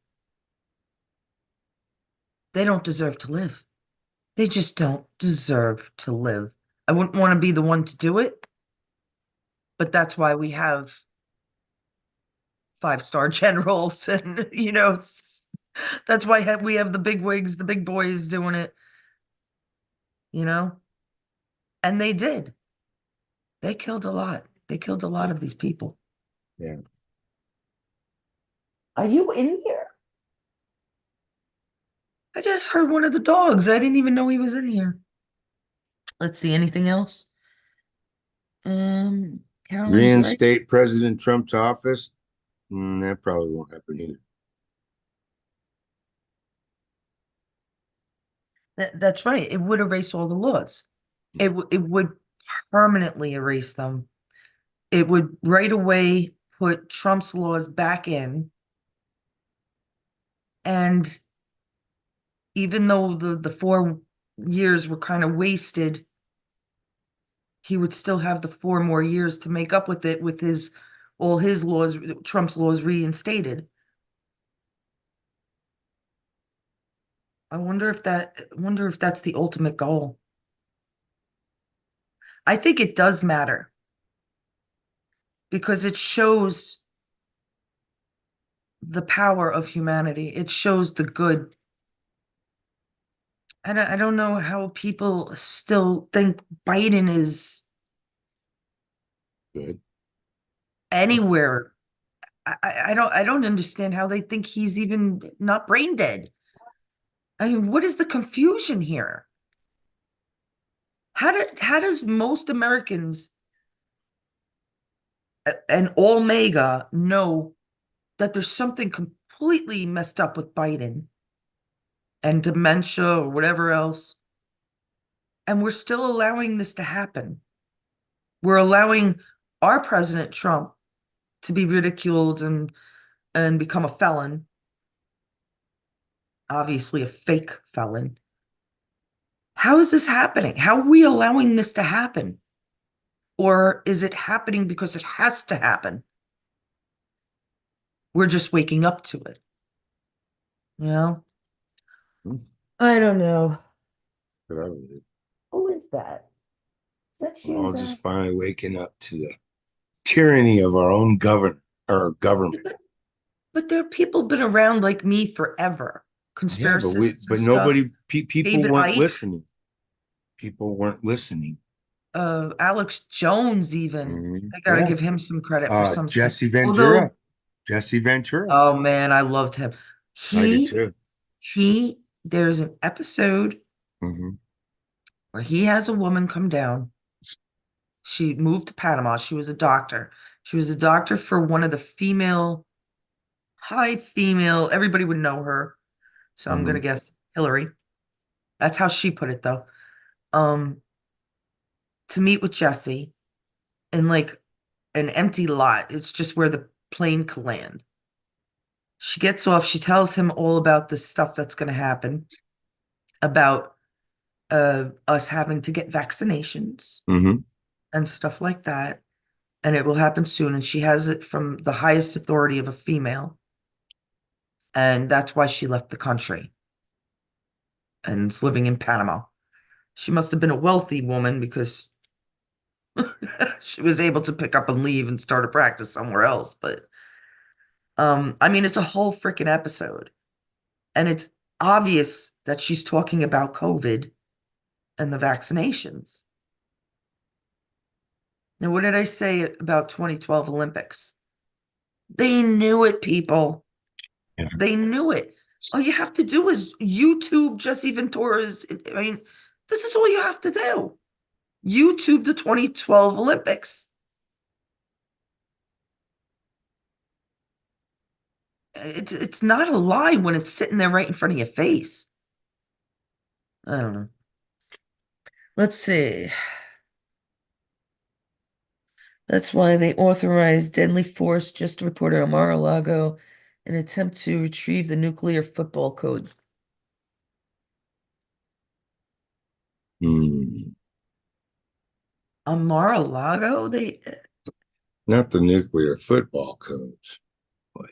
they don't deserve to live. They just don't deserve to live. I wouldn't want to be the one to do it, but that's why we have 5-star generals and that's why we have the big wigs, the big boys doing it, you know? And they did. They killed a lot. They killed a lot of these people. Yeah. Are you in here? I just heard one of the dogs. I didn't even know he was in here. Let's see, anything else? Carolyn's right. Reinstate President Trump to office. That probably won't happen either. That's right. It would erase all the laws. It would permanently erase them. It would right away put Trump's laws back in. And even though the 4 years were kind of wasted, he would still have the 4 more years to make up with it with all his laws, Trump's laws reinstated. I wonder if that's the ultimate goal. I think it does matter because it shows the power of humanity. It shows the good. I don't know how people still think Biden is Good. anywhere. I don't understand how they think he's even not brain dead. I mean, what is the confusion here? How does most Americans and all MAGA know that there's something completely messed up with Biden and dementia or whatever else? And we're still allowing this to happen. We're allowing our President Trump to be ridiculed and become a felon, obviously a fake felon. How is this happening? How are we allowing this to happen? Or is it happening because it has to happen? We're just waking up to it. You know? Hmm. I don't know. But I don't know. Who is that? Is that We're all Shinzak? just finally waking up to the tyranny of our own government. But there are people been around like me forever. Yeah, Conspiracists and but stuff. people David weren't Icke, listening. People weren't listening. Alex Jones, even. I gotta Yeah. give him some credit for some stuff. Jesse Ventura. Although, Jesse Ventura. oh man, I loved him. I did He, too. there's an episode Hmm. where he has a woman come down. She moved to Panama. She was a doctor. She was a doctor for one of the high female, everybody would know her. So I'm gonna Hmm. guess Hillary. That's how she put it though. Um, to meet with Jesse in like an empty lot. It's just where the plane could land. She gets off, she tells him all about the stuff that's gonna happen, about us having to get vaccinations Hmm. and stuff like that. And it will happen soon. And she has it from the highest authority of a female. And that's why she left the country and is living in Panama. She must have been a wealthy woman because she was able to pick up and leave and start a practice somewhere else. But I mean, it's a whole freaking episode. And it's obvious that she's talking about COVID and the vaccinations. Now, what did I say about 2012 Olympics? They knew it, people. Yeah. They knew it. All you have to do is YouTube Jesse Ventura's. I mean, this is all you have to do. YouTube the 2012 Olympics. It's not a lie when it's sitting there right in front of your face. I don't know. Let's see. That's why they authorized deadly force just reported on Mar-a-Lago an attempt to retrieve the nuclear football codes. Hmm. On Mar-a-Lago, Not the nuclear football codes, but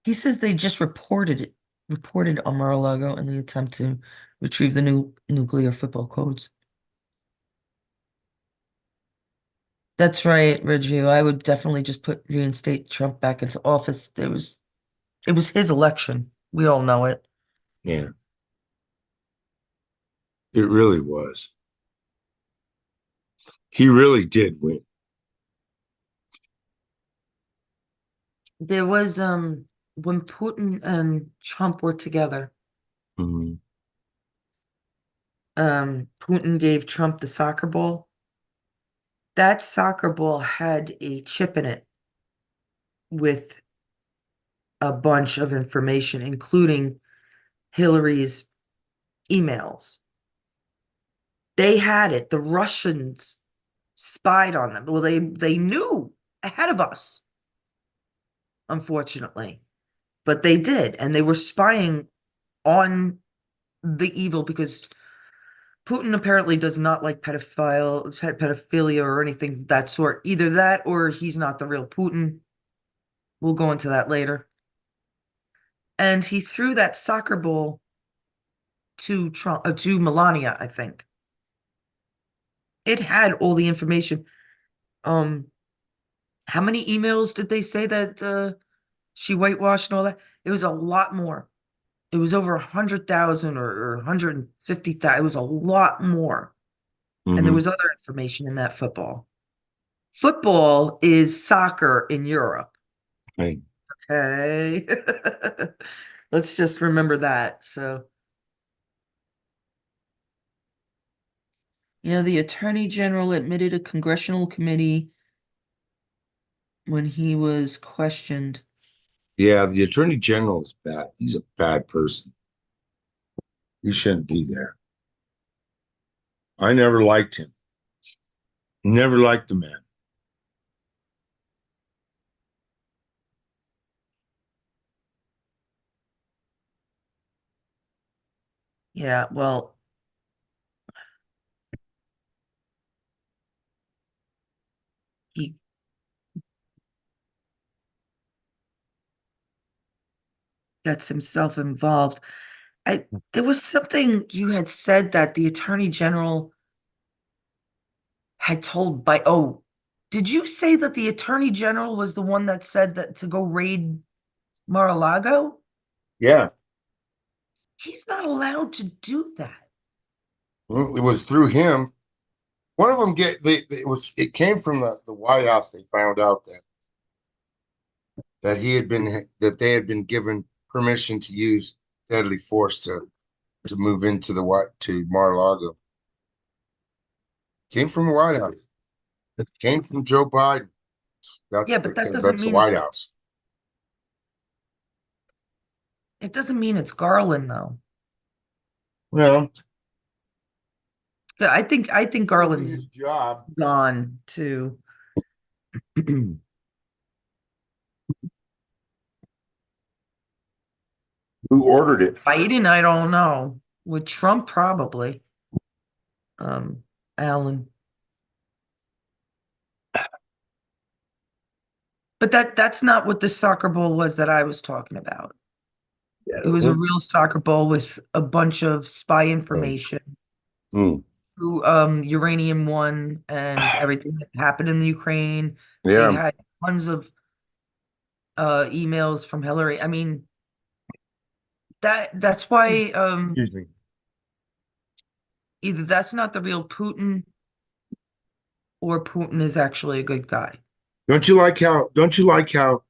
he says they just reported on Mar-a-Lago in the attempt to retrieve the new nuclear football codes. That's right, Reggie. I would definitely just reinstate Trump back into office. It was his election. We all know it. yeah, it really was. He really did win. There was when Putin and Trump were together, Hmm. Putin gave Trump the soccer ball. That soccer ball had a chip in it with a bunch of information, including Hillary's emails. They had it. The Russians spied on them. Well, they knew ahead of us, unfortunately, but they did, and they were spying on the evil because Putin apparently does not like pedophilia or anything of that sort. Either that or he's not the real Putin. We'll go into that later. And he threw that soccer ball to Trump, to Melania, I think. It had all the information. Um, how many emails did they say that she whitewashed and all that? It was a lot more. It was over 100,000 or 150,000. It was a lot more. And there Hmm. was other information in that football. Football is soccer in Europe. Hey, Okay. Let's just remember that. So, the Attorney General admitted a congressional committee when he was questioned. yeah, the attorney general is bad. He's a bad person. He shouldn't be there. I never liked him. Never liked the man. Yeah, well, he gets himself involved. There was something you had said that the Attorney General had did you say that the Attorney General was the one that said that to go raid Mar-a-Lago? Yeah. He's not allowed to do that. Well, it was through him. One of them it came from the White House. They found out that they had been given permission to use deadly force to move into the White to Mar-a-Lago. Came from the White House. It came from Joe Biden. Yeah, but that doesn't That's the mean White House. it doesn't mean it's Garland though. Well, Yeah, I think that would be Garland's his job. gone too. Who ordered it? Biden, I don't know. With Trump, probably. Um, Allen. But that's not what the soccer ball was that I was talking about. Yeah. It was a real soccer ball with a bunch of spy Mm, information mm. who Uranium One and everything that happened in the Ukraine. They Yeah. had tons of emails from Hillary. I mean, that's why Excuse me. either that's not the real Putin or Putin is actually a good guy. Don't you like how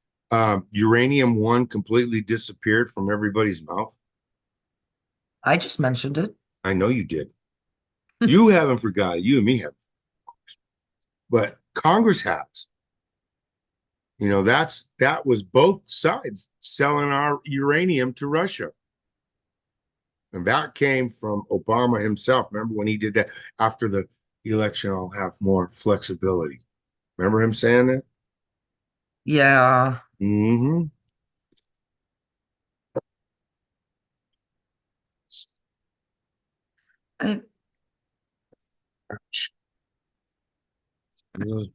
uranium one completely disappeared from everybody's mouth? I just mentioned it. I know you did. You haven't forgot. You and me have, but Congress has. That was both sides selling our uranium to Russia. And that came from Obama himself. Remember when he did that after the election, I'll have more flexibility. Remember him saying that? Yeah. Mm-hmm. I, Those,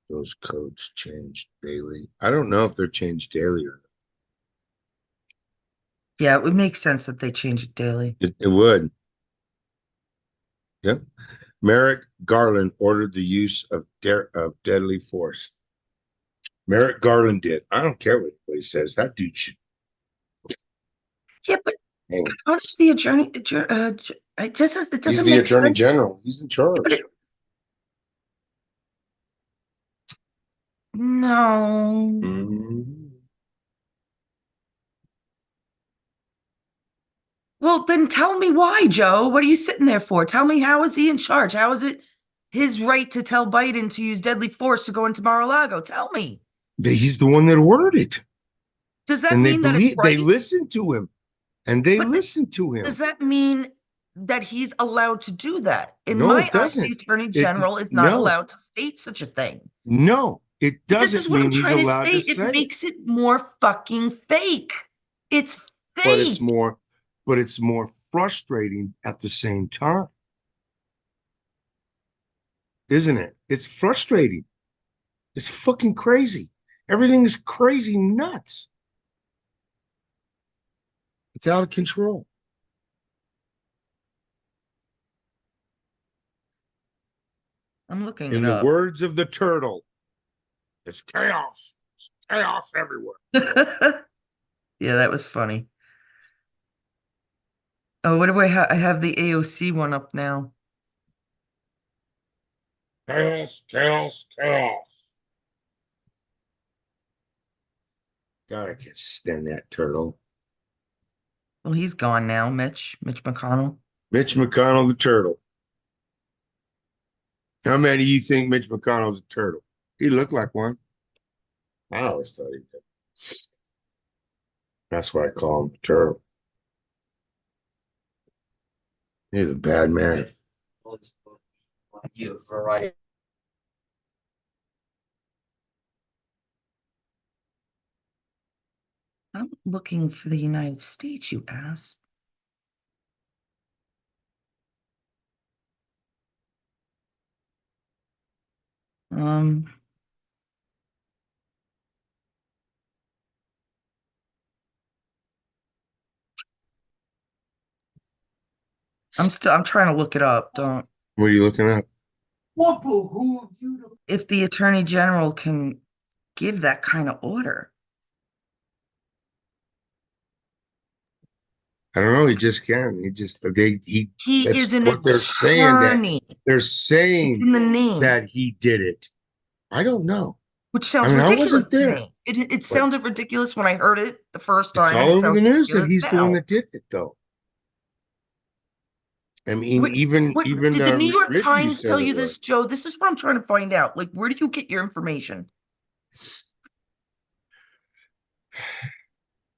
those codes changed daily. I don't know if they're changed daily or yeah, it would make sense that they change it daily. not. It would. Yep. Merrick Garland ordered the use of deadly force. Merrick Garland did. I don't care what he says. That dude should Yeah, but hang. how does the it He's doesn't the make attorney sense. general. He's in Yeah, but charge. no. Mhm. Well, then tell me why, Joe. What are you sitting there for? Tell me, how is he in charge? How is it his right to tell Biden to use deadly force to go into Mar-a-Lago? Tell me. He's the one that ordered it. Does that And mean that it's they right? listened to him. And they But listened to him. does that mean that he's allowed to do that? In No, my it eyes, the doesn't. Attorney It General is not no, allowed to state such a thing. no, it But this is doesn't what I'm mean he's trying to allowed say. to It say it. makes it more fucking fake. It's But it's fake. more, but it's more frustrating at the same time, isn't it? It's frustrating. It's fucking crazy. Everything is crazy nuts. It's out of control. I'm looking it In the up. words of the turtle, it's chaos. It's chaos everywhere. Yeah, that was funny. Oh, what do I have? I have the AOC one up now. Chaos, chaos, chaos. God, I can't stand that turtle. Well, he's gone now, Mitch McConnell. Mitch McConnell, the turtle. How many of you think Mitch McConnell's a turtle? He looked like one. I always thought he did. That's why I call him the turtle. He's a bad man. You for right. I'm looking for the United States, you ass. Um, I'm trying to look it up. Don't What are you looking at? if the Attorney General can. give that kind of order. I don't know. He just can. He just he. He That's is an what they're saying. That attorney. they're It's saying in the name, that he did it. I don't know. which I sounds mean, I ridiculous wasn't to there, me. It but sounded ridiculous when I heard it the first it's time, and all it over the sounds news that ridiculous he's the one now. that did it, though. I mean, What, what even did the New York Ridley Times tell says it you was. this, Joe? This is what I'm trying to find out. Like, where do you get your information?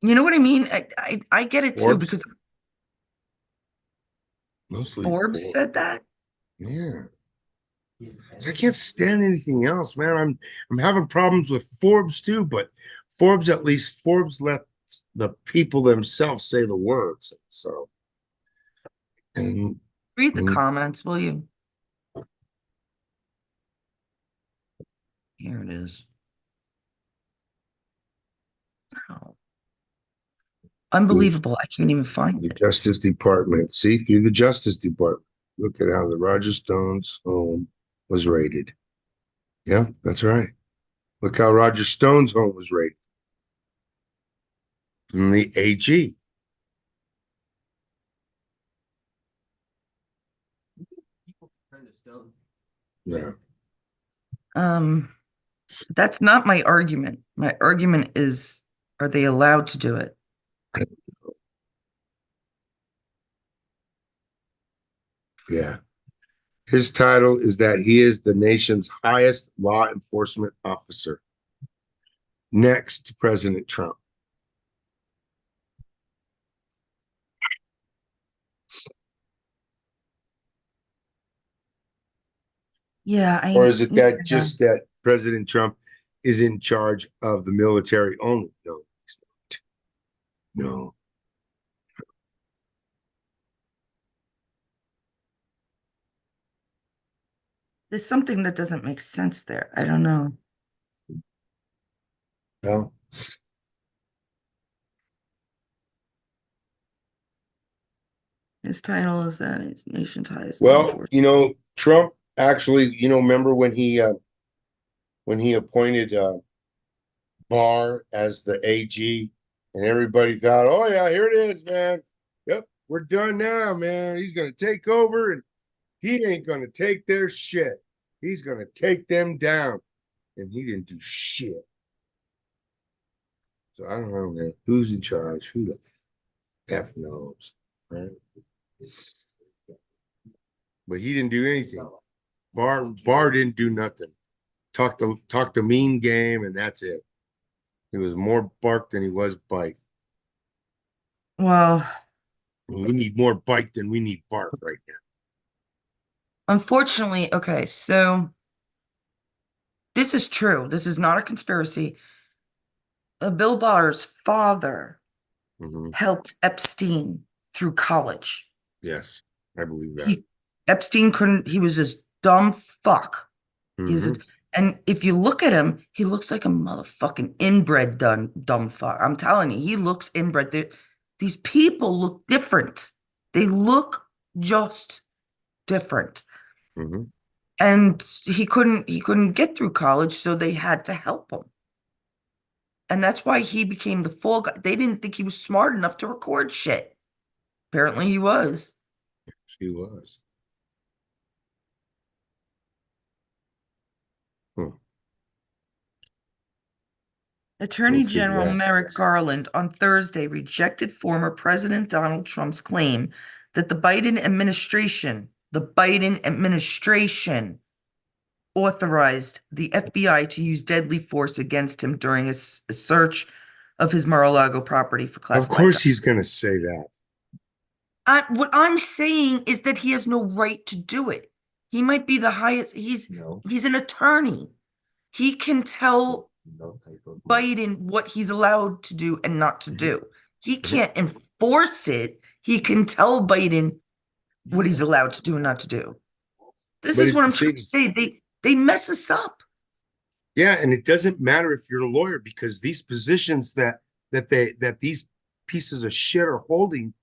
You know what I mean? I get it too Forbes, because mostly Forbes Forbes. said that. Yeah. So I can't stand anything else, man. I'm having problems with Forbes too, but Forbes, at least Forbes let the people themselves say the words. So and, Read the and comments, will you? Here it is. Wow. the, Unbelievable. I can't even find the it. Justice Department. See, through the Justice Department. Look at how the Roger Stone's home was raided. Yeah, that's right. Look how Roger Stone's home was raided from the AG. Yeah. Um, that's not my argument. My argument is, are they allowed to do it? Yeah. His title is that he is the nation's highest law enforcement officer, next to President Trump. Yeah, Or is it that yeah. just that President Trump is in charge of the military only? No, he's not. No. There's something that doesn't make sense there. I don't know. No. His title is that he's nation's highest law Well, enforcement. Trump actually, remember when he appointed Barr as the AG, and everybody thought, "Oh yeah, here it is, man. Yep, we're done now, man. He's gonna take over, and he ain't gonna take their shit. He's gonna take them down." And he didn't do shit. So I don't know, man. Who's in charge? Who the F knows, right? But he didn't do anything. Barr didn't do nothing. Talk the mean game, and that's it. He was more bark than he was bite. Well, We need more bite than we need bark right now. unfortunately, okay, so this is true. This is not a conspiracy. Bill Barr's father Mhm. helped Epstein through college. Yes, I believe that. He Epstein couldn't, he was this dumb fuck. He's a, Hmm. and if you look at him, he looks like a motherfucking inbred dumb fuck. I'm telling you, he looks inbred. These people look different. They look just different. Hmm. And he couldn't get through college, so they had to help him. And that's why he became the fall guy. They didn't think he was smart enough to record shit. Apparently he was. She was. Hmm. We'll Attorney see General that. Merrick Garland on Thursday rejected former President Donald Trump's claim that the Biden administration authorized the FBI to use deadly force against him during a search of his Mar-a-Lago property for Of classified course, documents. he's going to say that. What I'm saying is that he has no right to do it. He might be the highest, No. he's an attorney. He can tell No type of law. Biden what he's allowed to do and not to Mhm. do. He Mhm. can't enforce it. He can tell Biden what he's allowed to do and not to do. This But is it, what I'm trying to see, say. They mess us up. yeah, and it doesn't matter if you're a lawyer because these positions that these pieces of shit are holding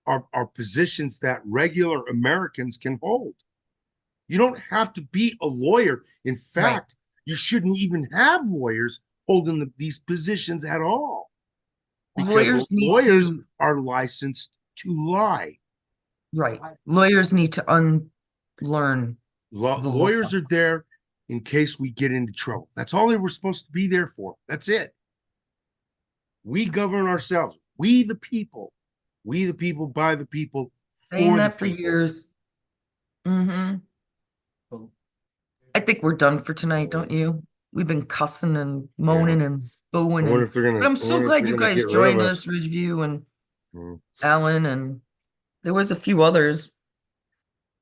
are positions that regular Americans can hold. You don't have to be a lawyer. In Right. fact, you shouldn't even have lawyers holding these positions at all because Lawyers need lawyers to, are licensed to lie. right. Lawyers need to unlearn the law. Lawyers are there in case we get into trouble. That's all they were supposed to be there for. That's it. We govern ourselves. We the people, by the people, Saying for the that for people. years. Hmm. I think we're done for tonight, don't you? We've been cussing and Yeah. moaning and booing but I'm I so wonder if glad they're you gonna guys get rid of joined us. us, Ridgeview and Mm, Alan, and there was a few others.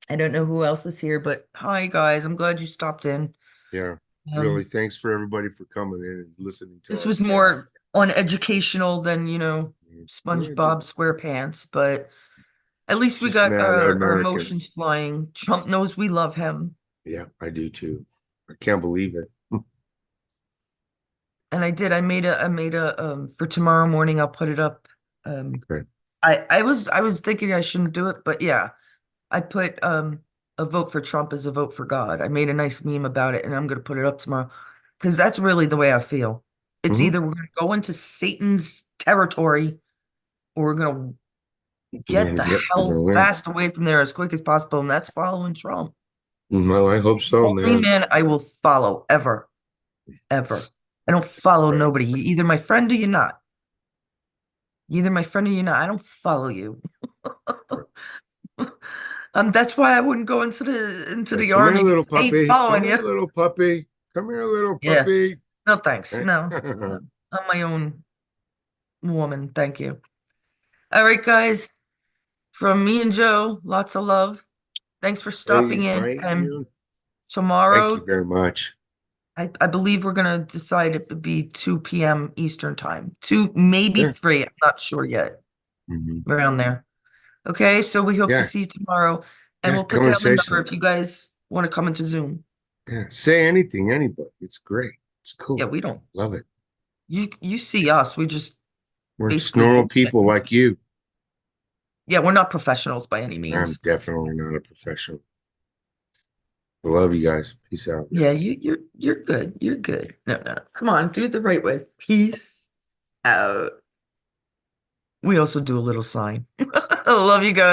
I don't know who else is here, but hi guys, I'm glad you stopped in. yeah. Really, Um, thanks for everybody for coming in and listening to this our was chat. more uneducational than, Yeah, just SpongeBob SquarePants, but at least we got mad at our emotions Americans. flying. Trump knows we love him. Yeah, I do too. I can't believe it. And I made a for tomorrow morning I'll put it up. Um Okay. I was thinking I shouldn't do it, but yeah, I put a vote for Trump is a vote for God. I made a nice meme about it and I'm gonna put it up tomorrow because that's really the way I feel. It's Hmm. either we're gonna go into Satan's territory or we're gonna We're get gonna the get, hell fast away from there as quick as possible, and that's following Trump. well, I hope so, Only man. man I will follow ever, ever. I don't follow Right. nobody. You're either my friend or you're not. You're either my friend or you're not. I don't follow you. Right. That's why I wouldn't go into the Come here, army little because I ain't puppy. Come following here, you. little puppy. Come here, little Yeah. puppy. No, thanks. No. No. I'm my own woman. Thank you. All right, guys. From me and Joe, lots of love. Thanks for stopping Please, in. thank And you. Thank you tomorrow, very much. I believe we're gonna decide it would be 2 p.m. Eastern time. Two, maybe Sure. 3. I'm not sure yet. Hmm. Around there. Okay, so we hope to Yeah. see you tomorrow, and Yeah. we'll put Come and down the say number if something. you guys want to come into Zoom. Yeah. Say anything, anybody. It's great. It's Yeah, cool. we don't. Love it. You see us. We just We're just basically normal bullshit. people like you. Yeah, we're not professionals by any I'm means. definitely not a professional. I love you guys. Peace out. Yeah, you're good. You're good. No, no. Come on, do it the right way. Peace out. We also do a little sign. I love you guys.